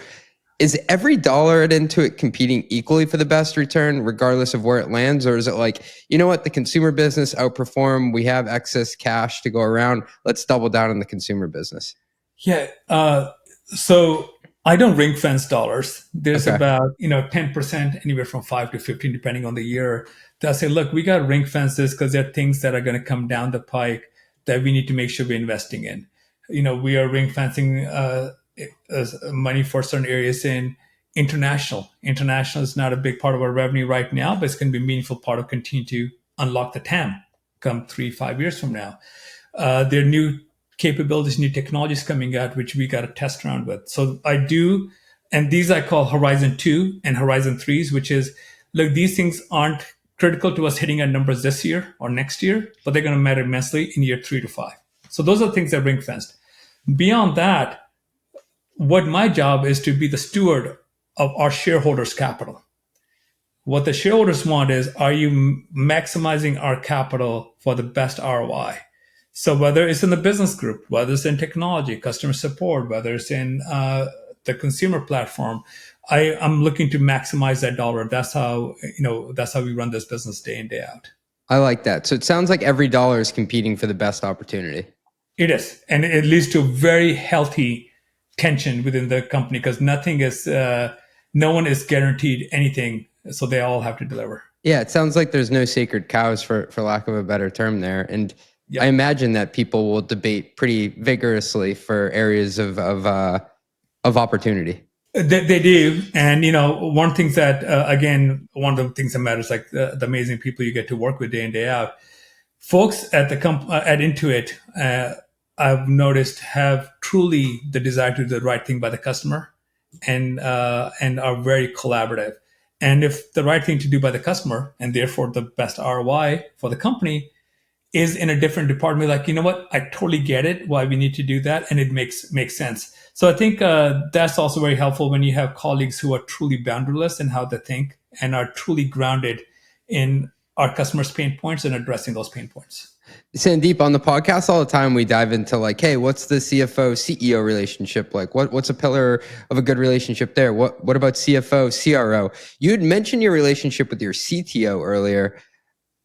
Is every dollar at Intuit competing equally for the best return, regardless of where it lands? Or is it like, you know what, the consumer business outperformed, we have excess cash to go around, let's double down on the consumer business? Yeah. So I don't ring fence dollars. There's Okay. about 10%, anywhere from 5 to 15, depending on the year. They'll say, look, we got ring fences because there are things that are going to come down the pike that we need to make sure we're investing in. We are ring fencing money for certain areas in international. International is not a big part of our revenue right now, but it's going to be a meaningful part of continue to unlock the TAM come 3-5 years from now. There are new capabilities, new technologies coming out, which we got to test around with. So I do, and these I call Horizon 2 and Horizon 3s, which is, look, these things aren't critical to us hitting our numbers this year or next year, but they're going to matter immensely in year 3 to 5. So those are things that ring fenced. Beyond that, what my job is to be the steward of our shareholders' capital. What the shareholders want is, are you maximizing our capital for the best ROI? So whether it's in the business group, whether it's in technology, customer support, whether it's in the consumer platform, I'm looking to maximize that dollar. That's how we run this business day in, day out. I like that. So it sounds like every dollar is competing for the best opportunity. It is, and it leads to a very healthy tension within the company because no one is guaranteed anything, so they all have to deliver. Yeah, it sounds like there's no sacred cows, for lack of a better term there. And Yeah. I imagine that people will debate pretty vigorously for areas of opportunity. They do, and one of the things that one of the things that matters, like the amazing people you get to work with day in, day out. Folks at at Intuit, I've noticed, have truly the desire to do the right thing by the customer, and are very collaborative. And if the right thing to do by the customer, and therefore the best ROI for the company, is in a different department, like, you know what, I totally get it, why we need to do that, and it makes sense. So I think that's also very helpful when you have colleagues who are truly boundaryless in how they think and are truly grounded in our customers' pain points and addressing those pain points. Sandeep, on the podcast all the time, we dive into like, hey, what's the CFO-CEO relationship like? What's a pillar of a good relationship there? What about CFO-CRO? You had mentioned your relationship with your CTO earlier.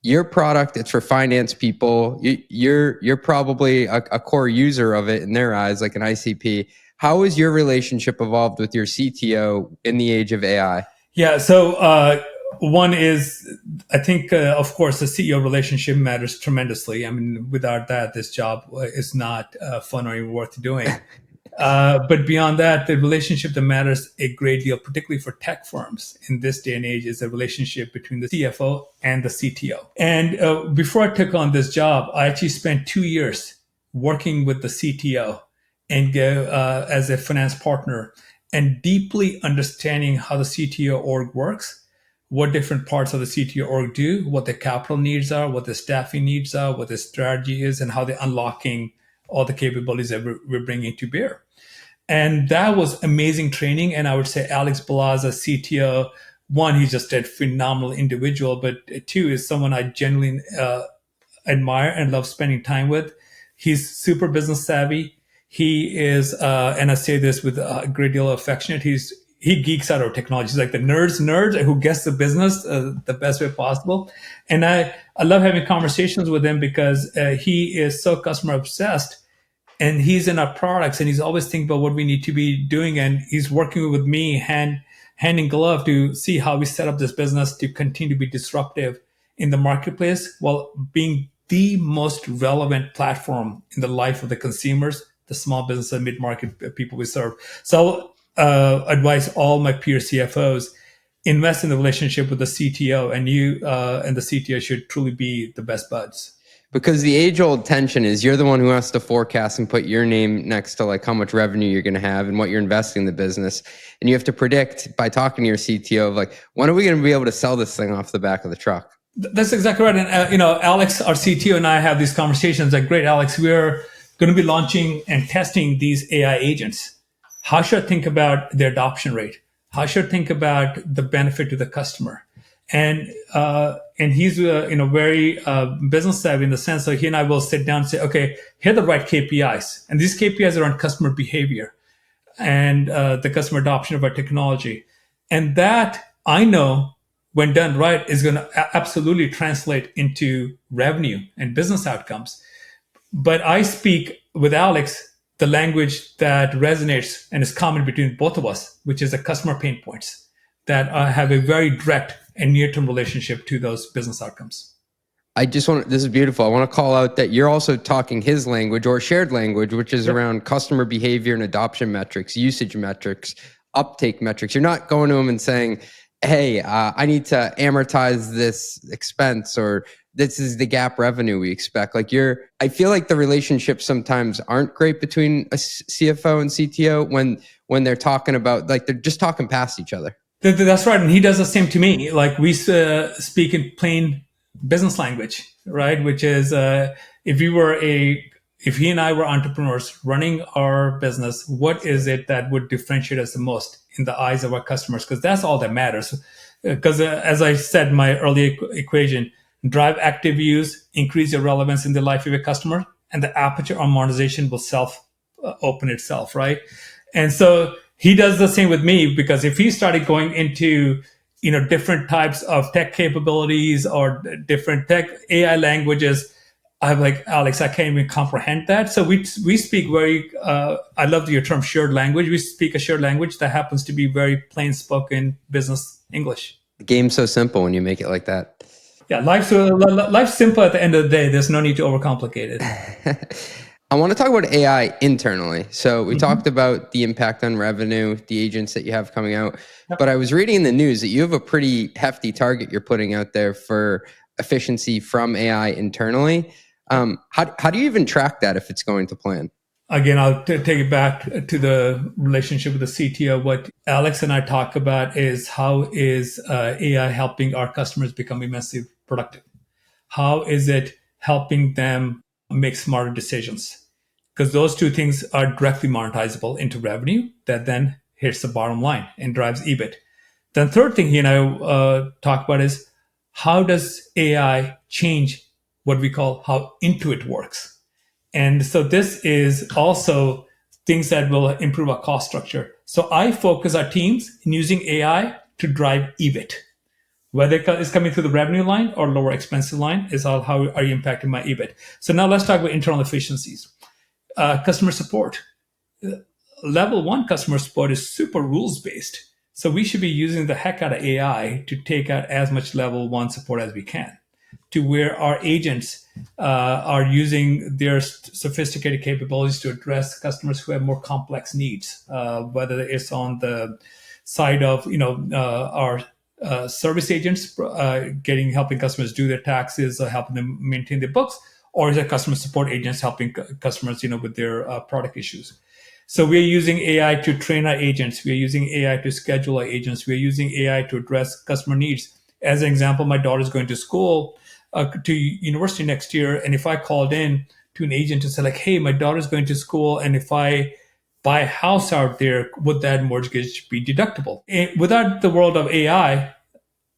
Your product, it's for finance people. You're probably a core user of it in their eyes, like an ICP. How has your relationship evolved with your CTO in the age of AI? Yeah, so one is, I think, of course, the CEO relationship matters tremendously. I mean, without that, this job is not fun or even worth doing. But beyond that, the relationship that matters a great deal, particularly for tech firms in this day and age, is the relationship between the CFO and the CTO. And before I took on this job, I actually spent 2 years working with the CTO and as a finance partner and deeply understanding how the CTO org works, what different parts of the CTO org do, what the capital needs are, what the staffing needs are, what the strategy is, and how they're unlocking all the capabilities that we're bringing to bear. And that was amazing training. And I would say Alex Balaza, CTO, one, he's just a phenomenal individual, but two, is someone I genuinely admire and love spending time with. He's super business savvy. He is, and I say this with a great deal of affection, he geeks out over technology. He's like the nerd who gets the business the best way possible. And I love having conversations with him because he is so customer obsessed. And he's in our products and he's always thinking about what we need to be doing. And he's working with me hand in glove to see how we set up this business to continue to be disruptive in the marketplace while being the most relevant platform in the life of the consumers, the small business and mid-market people we serve. So advise all my peer CFOs, invest in the relationship with the CTO, and you and the CTO should truly be the best buds. Because the age-old tension is you're the one who has to forecast and put your name next to like how much revenue you're going to have and what you're investing in the business. And you have to predict by talking to your CTO of like, when are we going to be able to sell this thing off the back of the truck? That's exactly right. And, Alex, our CTO, and I have these conversations like, great, Alex, we're going to be launching and testing these AI agents. How should I think about the adoption rate? How should I think about the benefit to the customer? And he's very business savvy in the sense that he and I will sit down and say, okay, here are the right KPIs, and these KPIs are on customer behavior and the customer adoption of our technology, and that I know when done right is going to absolutely translate into revenue and business outcomes. But I speak with Alex the language that resonates and is common between both of us, which is the customer pain points that have a very direct and near-term relationship to those business outcomes. This is beautiful. I want to call out that you're also talking his language or shared language, which is around customer behavior and adoption metrics, usage metrics, uptake metrics. You're not going to him and saying, hey, I need to amortize this expense, or this is the gap revenue we expect. I feel like the relationships sometimes aren't great between a CFO and CTO when they're talking about, they're just talking past each other. That's right. And he does the same to me. We speak in plain business language, right? Which is, if he and I were entrepreneurs running our business, what is it that would differentiate us the most in the eyes of our customers? Because that's all that matters. Because as I said, my earlier equation, drive active views, increase your relevance in the life of your customer, and the aperture on monetization will open itself, right? And so he does the same with me, because if he started going into different types of tech capabilities or different tech AI languages, I'm like, Alex, I can't even comprehend that. So we speak very, I love your term shared language. We speak a shared language that happens to be very plain spoken business English. The game's so simple when you make it like that. Yeah, life's simple at the end of the day. There's no need to overcomplicate it. I want to talk about AI internally. So we talked about the impact on revenue, the agents that you have coming out. Yep. But I was reading in the news that you have a pretty hefty target you're putting out there for efficiency from AI internally. How do you even track that if it's going to plan? Again, I'll take it back to the relationship with the CTO. What Alex and I talk about is how is AI helping our customers become immensely productive? How is it helping them make smarter decisions? Because those two things are directly monetizable into revenue that then hits the bottom line and drives EBIT. Then third thing he and I talk about is how does AI change what we call how Intuit works? And so this is also things that will improve our cost structure. So I focus our teams in using AI to drive EBIT. Whether it's coming through the revenue line or lower expenses line is all how are you impacting my EBIT. So now let's talk about internal efficiencies. Customer support. Level 1 customer support is super rules-based. So we should be using the heck out of AI to take out as much level 1 support as we can, to where our agents are using their sophisticated capabilities to address customers who have more complex needs, whether it's on the side of our service agents helping customers do their taxes or helping them maintain their books, or is it customer support agents helping customers with their product issues. So we're using AI to train our agents. We're using AI to schedule our agents. We're using AI to address customer needs. As an example, my daughter's going to school, to university next year. And if I called in to an agent to say like, hey, my daughter's going to school, and if I buy a house out there, would that mortgage be deductible? Without the world of AI,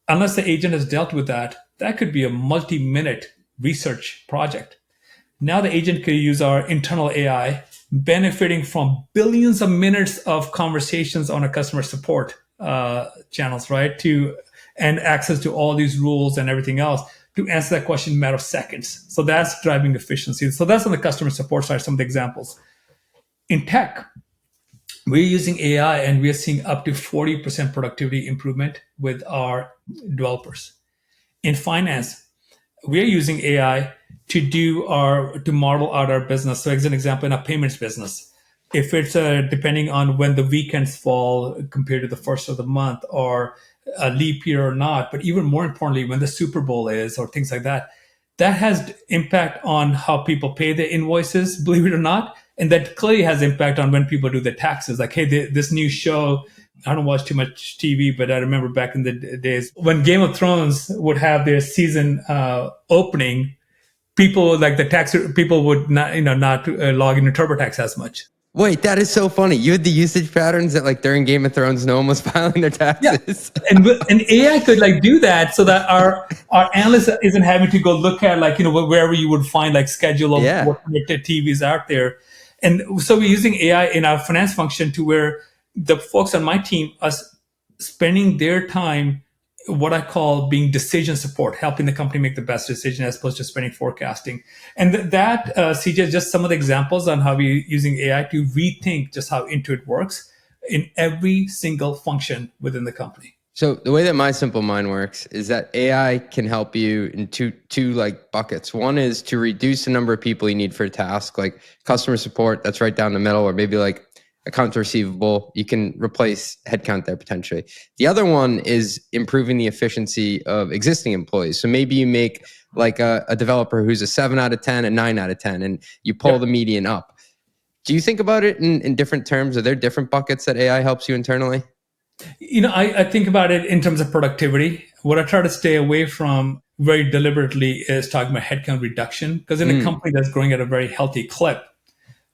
unless the agent has dealt with that could be a multi-minute research project. Now the agent could use our internal AI, benefiting from billions of minutes of conversations on a customer support channels, right? And access to all these rules and everything else to answer that question in a matter of seconds. So that's driving efficiency. So that's on the customer support side, some of the examples. In tech, we're using AI and we're seeing up to 40% productivity improvement with our developers. In finance, we're using AI to model out our business. So as an example, in our payments business, if it's depending on when the weekends fall compared to the first of the month, or a leap year or not, but even more importantly, when the Super Bowl is or things like that, that has impact on how people pay their invoices, believe it or not. And that clearly has impact on when people do their taxes. Like, hey, this new show, I don't watch too much TV, but I remember back in the days when Game of Thrones would have their season opening, people like people would not log into TurboTax as much. Wait, that is so funny. You had the usage patterns that during Game of Thrones, no one was filing their taxes. Yeah. And AI could do that so that our analyst isn't having to go look at wherever you would find schedule of what TVs out there. And so we're using AI in our finance function to where the folks on my team are spending their time what I call being decision support, helping the company make the best decision as opposed to spending forecasting. And that, CJ, is just some of the examples on how we're using AI to rethink just how Intuit works in every single function within the company. So the way that my simple mind works is that AI can help you in two like buckets. One is to reduce the number of people you need for a task, like customer support, that's right down the middle, or maybe like accounts receivable. You can replace headcount there potentially. The other one is improving the efficiency of existing employees. So maybe you make like a developer who's a 7 out of 10, a 9 out of 10, and you pull the median up. Do you think about it in different terms? Are there different buckets that AI helps you internally? I think about it in terms of productivity. What I try to stay away from very deliberately is talking about headcount reduction, because in a company that's growing at a very healthy clip,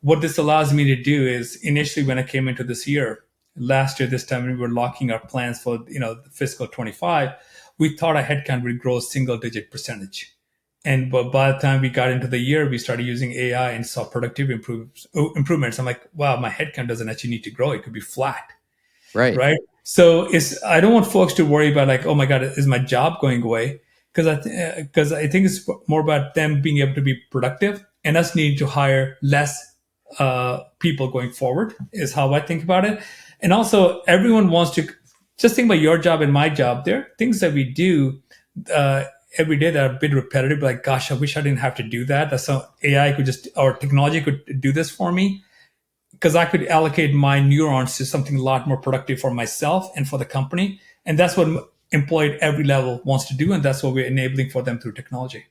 what this allows me to do is initially when I came into this year, last year, this time we were locking our plans for the fiscal 25, we thought our headcount would grow single digit percentage. And but by the time we got into the year, we started using AI and saw productivity improvements. I'm like, wow, my headcount doesn't actually need to grow. It could be flat. Right. So I don't want folks to worry about like, oh my God, is my job going away? Because I think it's more about them being able to be productive and us needing to hire less people going forward is how I think about it. And also everyone wants to just think about your job and my job. There are things that we do every day that are a bit repetitive, like, gosh, I wish I didn't have to do that. That's how AI could or technology could do this for me. Because I could allocate my neurons to something a lot more productive for myself and for the company. And that's what employee at every level wants to do. And that's what we're enabling for them through technology.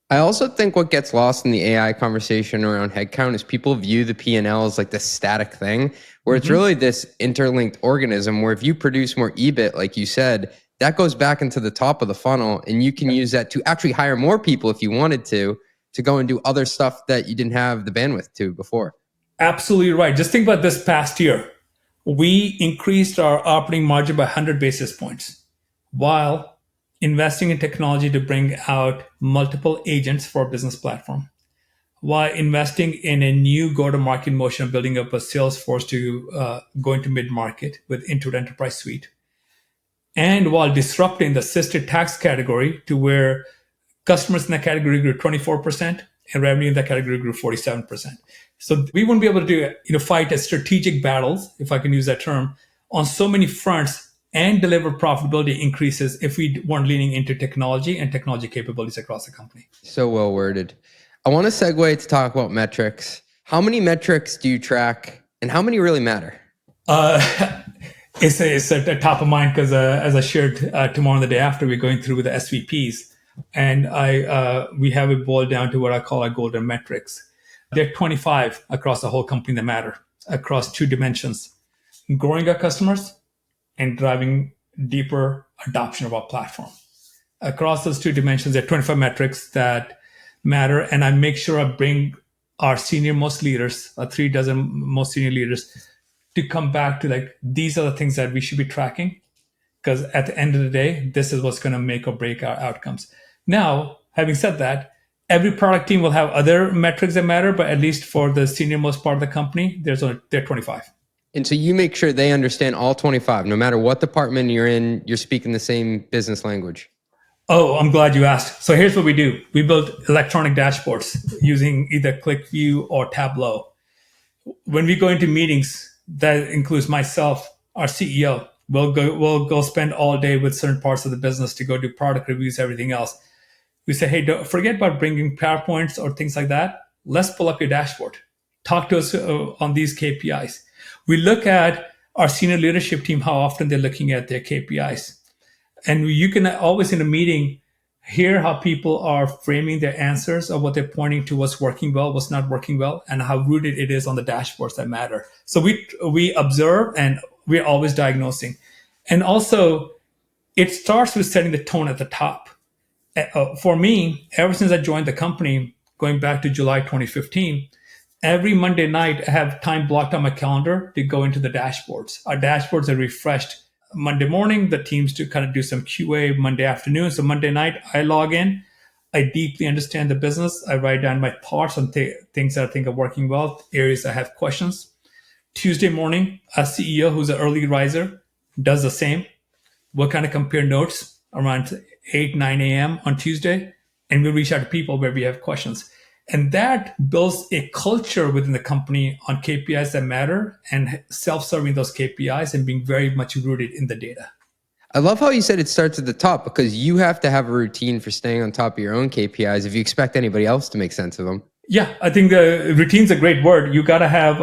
I also think what gets lost in the AI conversation around headcount is people view the P&L as like this static thing, where it's really this interlinked organism where if you produce more EBIT, like you said, that goes back into the top of the funnel. And you can use that to actually hire more people if you wanted to go and do other stuff that you didn't have the bandwidth to before. Absolutely right. Just think about this past year. We increased our operating margin by 100 basis points while investing in technology to bring out multiple agents for our business platform, while investing in a new go-to-market motion, building up a sales force to go into mid-market with Intuit Enterprise Suite, and while disrupting the assisted tax category to where customers in that category grew 24% and revenue in that category grew 47%. So we wouldn't be able to fight a strategic battles, if I can use that term, on so many fronts and deliver profitability increases if we weren't leaning into technology and technology capabilities across the company. So well worded. I want to segue to talk about metrics. How many metrics do you track and how many really matter? It's at top of mind because as I shared tomorrow and the day after, we're going through with the SVPs. And we have it boiled down to what I call our golden metrics. There are 25 across the whole company that matter across two dimensions: growing our customers and driving deeper adoption of our platform. Across those two dimensions, there are 25 metrics that matter. And I make sure I bring our senior most leaders, our 36 most senior leaders, to come back to like, these are the things that we should be tracking. Because at the end of the day, this is what's going to make or break our outcomes. Now, having said that, every product team will have other metrics that matter, but at least for the senior most part of the company, there are 25. And so you make sure they understand all 25, no matter what department you're in, you're speaking the same business language. Oh, I'm glad you asked. So here's what we do. We build electronic dashboards using either ClickView or Tableau. When we go into meetings, that includes myself, our CEO, we'll go spend all day with certain parts of the business to go do product reviews, everything else. We say, hey, don't forget about bringing PowerPoints or things like that. Let's pull up your dashboard. Talk to us on these KPIs. We look at our senior leadership team, how often they're looking at their KPIs. And you can always in a meeting hear how people are framing their answers of what they're pointing to, what's working well, what's not working well, and how rooted it is on the dashboards that matter. So we observe and we're always diagnosing. And also, it starts with setting the tone at the top. For me, ever since I joined the company, going back to July 2015, every Monday night, I have time blocked on my calendar to go into the dashboards. Our dashboards are refreshed Monday morning, the teams to kind of do some QA Monday afternoon. So Monday night, I log in. I deeply understand the business. I write down my thoughts on things that I think are working well, areas I have questions. Tuesday morning, a CEO who's an early riser does the same. We'll kind of compare notes around 8, 9 a.m. on Tuesday, and we reach out to people where we have questions. And that builds a culture within the company on KPIs that matter and self-serving those KPIs and being very much rooted in the data. I love how you said it starts at the top, because you have to have a routine for staying on top of your own KPIs if you expect anybody else to make sense of them. Yeah, I think the routine's a great word. You got to have,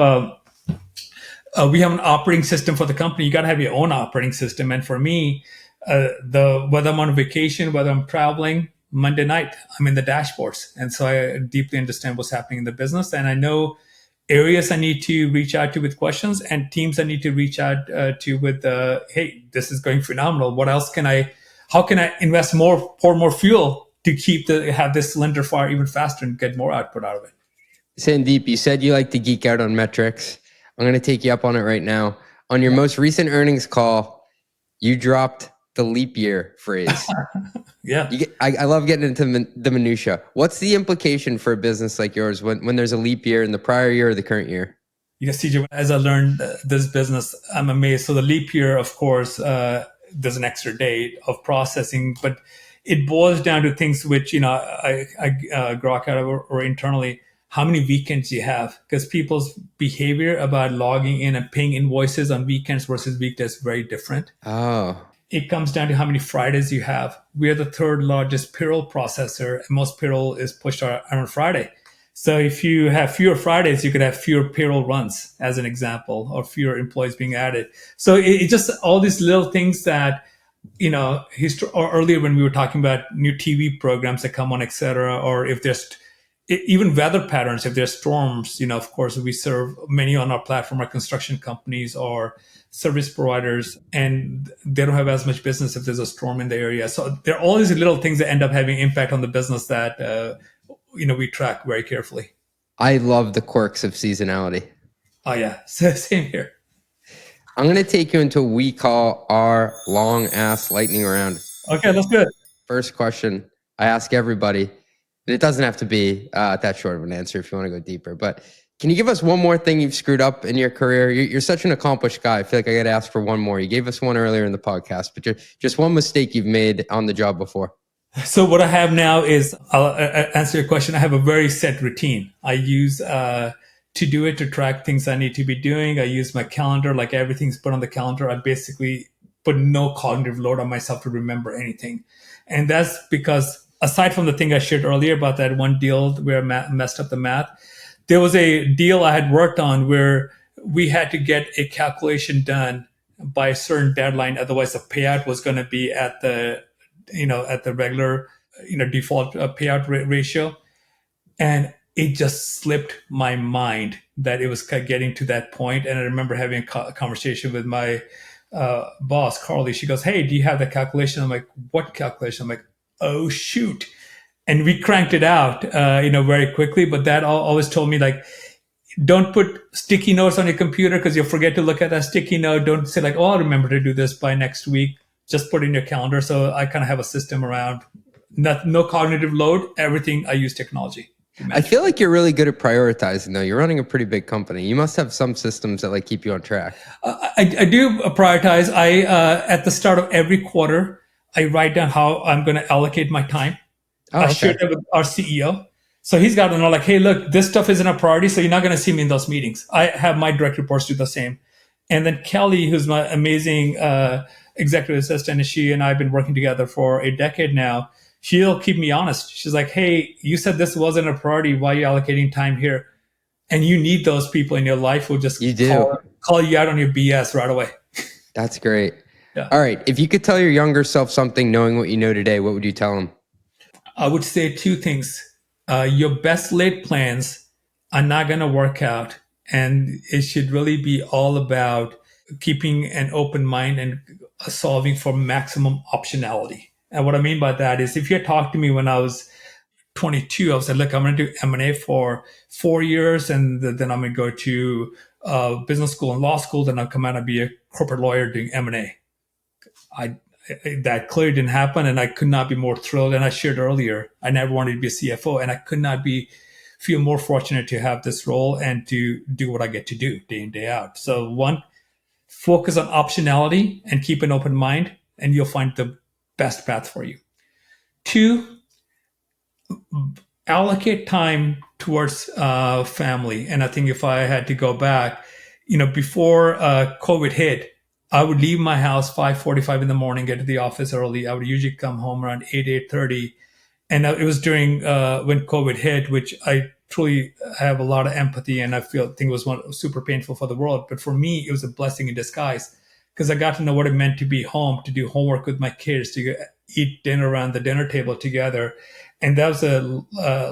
we have an operating system for the company. You got to have your own operating system. And for me, whether I'm on vacation, whether I'm traveling, Monday night, I'm in the dashboards. And so I deeply understand what's happening in the business. And I know areas I need to reach out to with questions and teams I need to reach out to with, hey, this is going phenomenal. What else how can I invest more, pour more fuel to have this cylinder fire even faster and get more output out of it? Sandeep, you said you like to geek out on metrics. I'm going to take you up on it right now. On your most recent earnings call, you dropped the leap year phrase. Yeah. I love getting into the minutia. What's the implication for a business like yours when there's a leap year in the prior year or the current year? CJ, as I learned this business, I'm amazed. So the leap year, of course, there's an extra day of processing, but it boils down to things which, I grok out of or internally, how many weekends you have, because people's behavior about logging in and paying invoices on weekends versus weekdays is very different. Oh. It comes down to how many Fridays you have. We are the third largest payroll processor, and most payroll is pushed on Friday. So if you have fewer Fridays, you could have fewer payroll runs, as an example, or fewer employees being added. So it just all these little things that, or earlier when we were talking about new TV programs that come on, et cetera, or if there's even weather patterns, if there's storms, of course, we serve many on our platform are construction companies or service providers, and they don't have as much business if there's a storm in the area. So there are all these little things that end up having impact on the business that, we track very carefully. I love the quirks of seasonality. Oh, yeah. Same here. I'm going to take you into what we call our long ass lightning round. Okay, that's good. First question I ask everybody. It doesn't have to be that short of an answer if you want to go deeper, but can you give us one more thing you've screwed up in your career? You're such an accomplished guy. I feel like I got to ask for one more. You gave us one earlier in the podcast, but just one mistake you've made on the job before. So what I have now is, I'll answer your question. I have a very set routine. I use to do it to track things I need to be doing. I use my calendar, like everything's put on the calendar. I basically put no cognitive load on myself to remember anything. And that's because aside from the thing I shared earlier about that one deal where I messed up the math, there was a deal I had worked on where we had to get a calculation done by a certain deadline. Otherwise, the payout was going to be at the regular, default payout ratio. And it just slipped my mind that it was getting to that point. And I remember having a conversation with my boss, Carly. She goes, "Hey, do you have the calculation?" I'm like, "What calculation?" I'm like, "Oh, shoot." And we cranked it out, very quickly. But that always told me, like, don't put sticky notes on your computer because you'll forget to look at that sticky note. Don't say like, "Oh, I'll remember to do this by next week." Just put it in your calendar. So I kind of have a system around no cognitive load. Everything I use technology. I feel like you're really good at prioritizing, though. You're running a pretty big company. You must have some systems that like keep you on track. I do prioritize. At the start of every quarter, I write down how I'm going to allocate my time. I share that with our CEO. So he's got to know, like, hey, look, this stuff isn't a priority, so you're not going to see me in those meetings. I have my direct reports do the same. And then Kelly, who's my amazing executive assistant, and she and I have been working together for a decade now. She'll keep me honest. She's like, "Hey, you said this wasn't a priority. Why are you allocating time here?" And you need those people in your life who just call you out on your BS right away. That's great. Yeah. All right. If you could tell your younger self something knowing what you know today, what would you tell him? I would say two things. Your best laid plans are not going to work out. And it should really be all about keeping an open mind and solving for maximum optionality. And what I mean by that is, if you had talked to me when I was 22, I said, look, I'm going to do M&A for 4 years, and then I'm going to go to business school and law school, then I'll come out and be a corporate lawyer doing M&A. That clearly didn't happen, and I could not be more thrilled. And I shared earlier, I never wanted to be a CFO, and I could not feel more fortunate to have this role and to do what I get to do day in, day out. So one, focus on optionality and keep an open mind, and you'll find the best path for you. 2, allocate time towards family. And I think if I had to go back, before COVID hit, I would leave my house 5:45 in the morning, get to the office early. I would usually come home around 8:30. And it was during when COVID hit, which I truly have a lot of empathy, and I think it was super painful for the world. But for me, it was a blessing in disguise, because I got to know what it meant to be home, to do homework with my kids, to eat dinner around the dinner table together. And that was a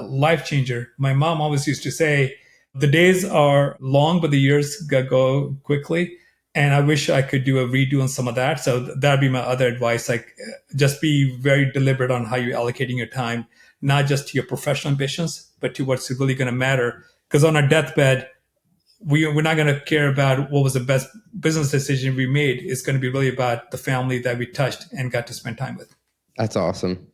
life changer. My mom always used to say, the days are long, but the years go quickly. And I wish I could do a redo on some of that. So that'd be my other advice. Like, just be very deliberate on how you're allocating your time, not just to your professional ambitions, but to what's really going to matter. Because on our deathbed, we're not going to care about what was the best business decision we made. It's going to be really about the family that we touched and got to spend time with. That's awesome.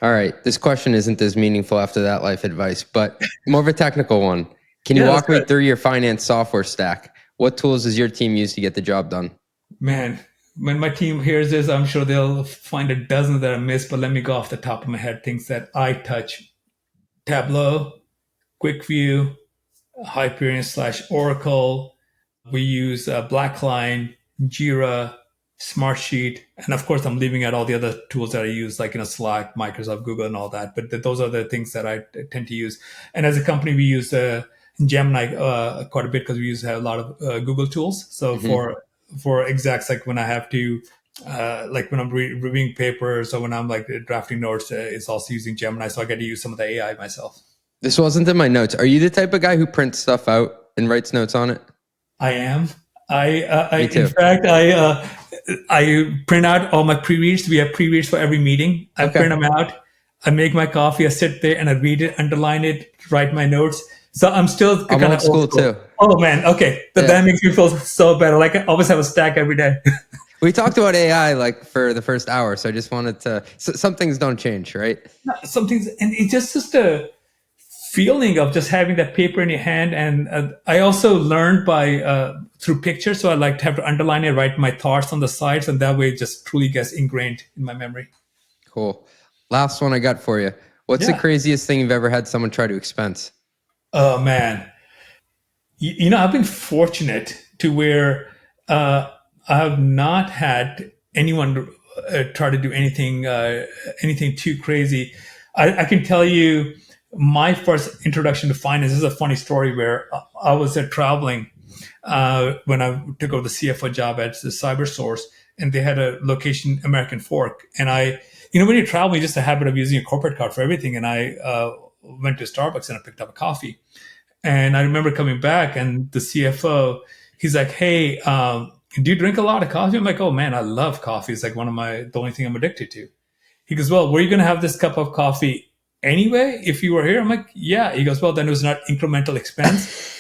All right. This question isn't as meaningful after that life advice, but more of a technical one. Can you walk me through your finance software stack? What tools does your team use to get the job done? Man, when my team hears this, I'm sure they'll find a dozen that I missed, but let me go off the top of my head. Things that I touch: Tableau, QuickView, Hyperion/Oracle. We use Blackline, Jira, Smartsheet. And of course, I'm leaving out all the other tools that I use, like Slack, Microsoft, Google, and all that. But those are the things that I tend to use. And as a company, we use Gemini quite a bit, because we use a lot of Google tools. So for execs, like when I have to, like when I'm reviewing papers or when I'm like drafting notes, it's also using Gemini. So I get to use some of the AI myself. This wasn't in my notes. Are you the type of guy who prints stuff out and writes notes on it? I am. Me too. In fact, I print out all my pre-reads. We have pre-reads for every meeting. I print them out. I make my coffee. I sit there and I read it, underline it, write my notes. So I'm still kind of old school too. Oh man, okay. That makes me feel so better. Like, I always have a stack every day. We talked about AI like for the first hour, so I just wanted to. Some things don't change, right? Some things, and it's just a feeling of just having that paper in your hand. And I also learned by through pictures, so I like to have to underline it, write my thoughts on the sides, and that way it just truly gets ingrained in my memory. Cool. Last one I got for you. What's the craziest thing you've ever had someone try to expense? Oh man, I've been fortunate to where I have not had anyone try to do anything too crazy. I can tell you my first introduction to finance. This is a funny story where I was traveling when I took over the CFO job at the CyberSource, and they had a location, American Fork. And when you travel, you just a habit of using a corporate card for everything. And I went to Starbucks and I picked up a coffee. And I remember coming back, and the CFO, he's like, "Hey, do you drink a lot of coffee?" I'm like, "Oh man, I love coffee. It's like the only thing I'm addicted to." He goes, "Well, were you going to have this cup of coffee anyway if you were here?" I'm like, "Yeah." He goes, "Well, then it was not incremental expense."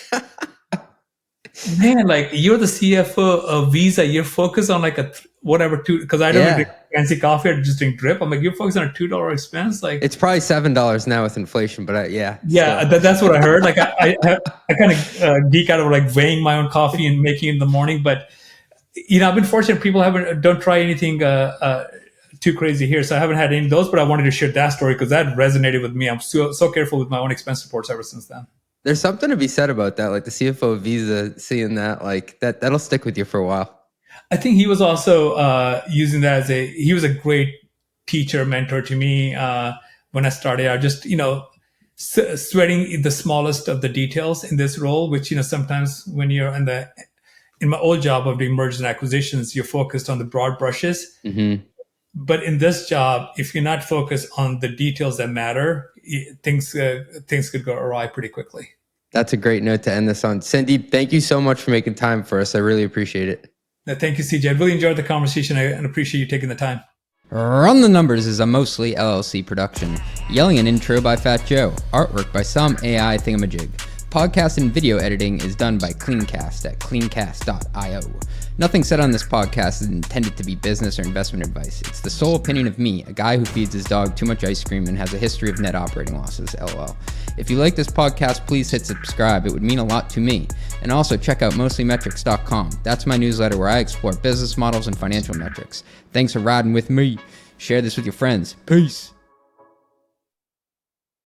Man, like, you're the CFO of Visa. You're focused on like because I don't drink fancy coffee. I just drink drip. I'm like, you're focused on a $2 expense. Like, it's probably $7 now with inflation, but that's what I heard. Like, I kind of geek out over like weighing my own coffee and making it in the morning. But I've been fortunate. People don't try anything too crazy here, so I haven't had any of those. But I wanted to share that story because that resonated with me. I'm so careful with my own expense reports ever since then. There's something to be said about that, like the CFO of Visa, seeing that, like that'll stick with you for a while. I think he was also using that he was a great teacher, mentor to me when I started out, just, sweating the smallest of the details in this role, which, sometimes when you're in my old job of doing mergers and acquisitions, you're focused on the broad brushes. Mm-hmm. But in this job, if you're not focused on the details that matter, things could go awry pretty quickly. That's a great note to end this on. Sandeep, thank you so much for making time for us. I really appreciate it. Thank you, CJ. I really enjoyed the conversation and appreciate you taking the time. Run the Numbers is a mostly LLC production. Yelling an intro by Fat Joe. Artwork by some AI thingamajig. Podcast and video editing is done by Cleancast at cleancast.io. Nothing said on this podcast is intended to be business or investment advice. It's the sole opinion of me, a guy who feeds his dog too much ice cream and has a history of net operating losses, LOL. If you like this podcast, please hit subscribe. It would mean a lot to me. And also check out mostlymetrics.com. That's my newsletter where I explore business models and financial metrics. Thanks for riding with me. Share this with your friends. Peace.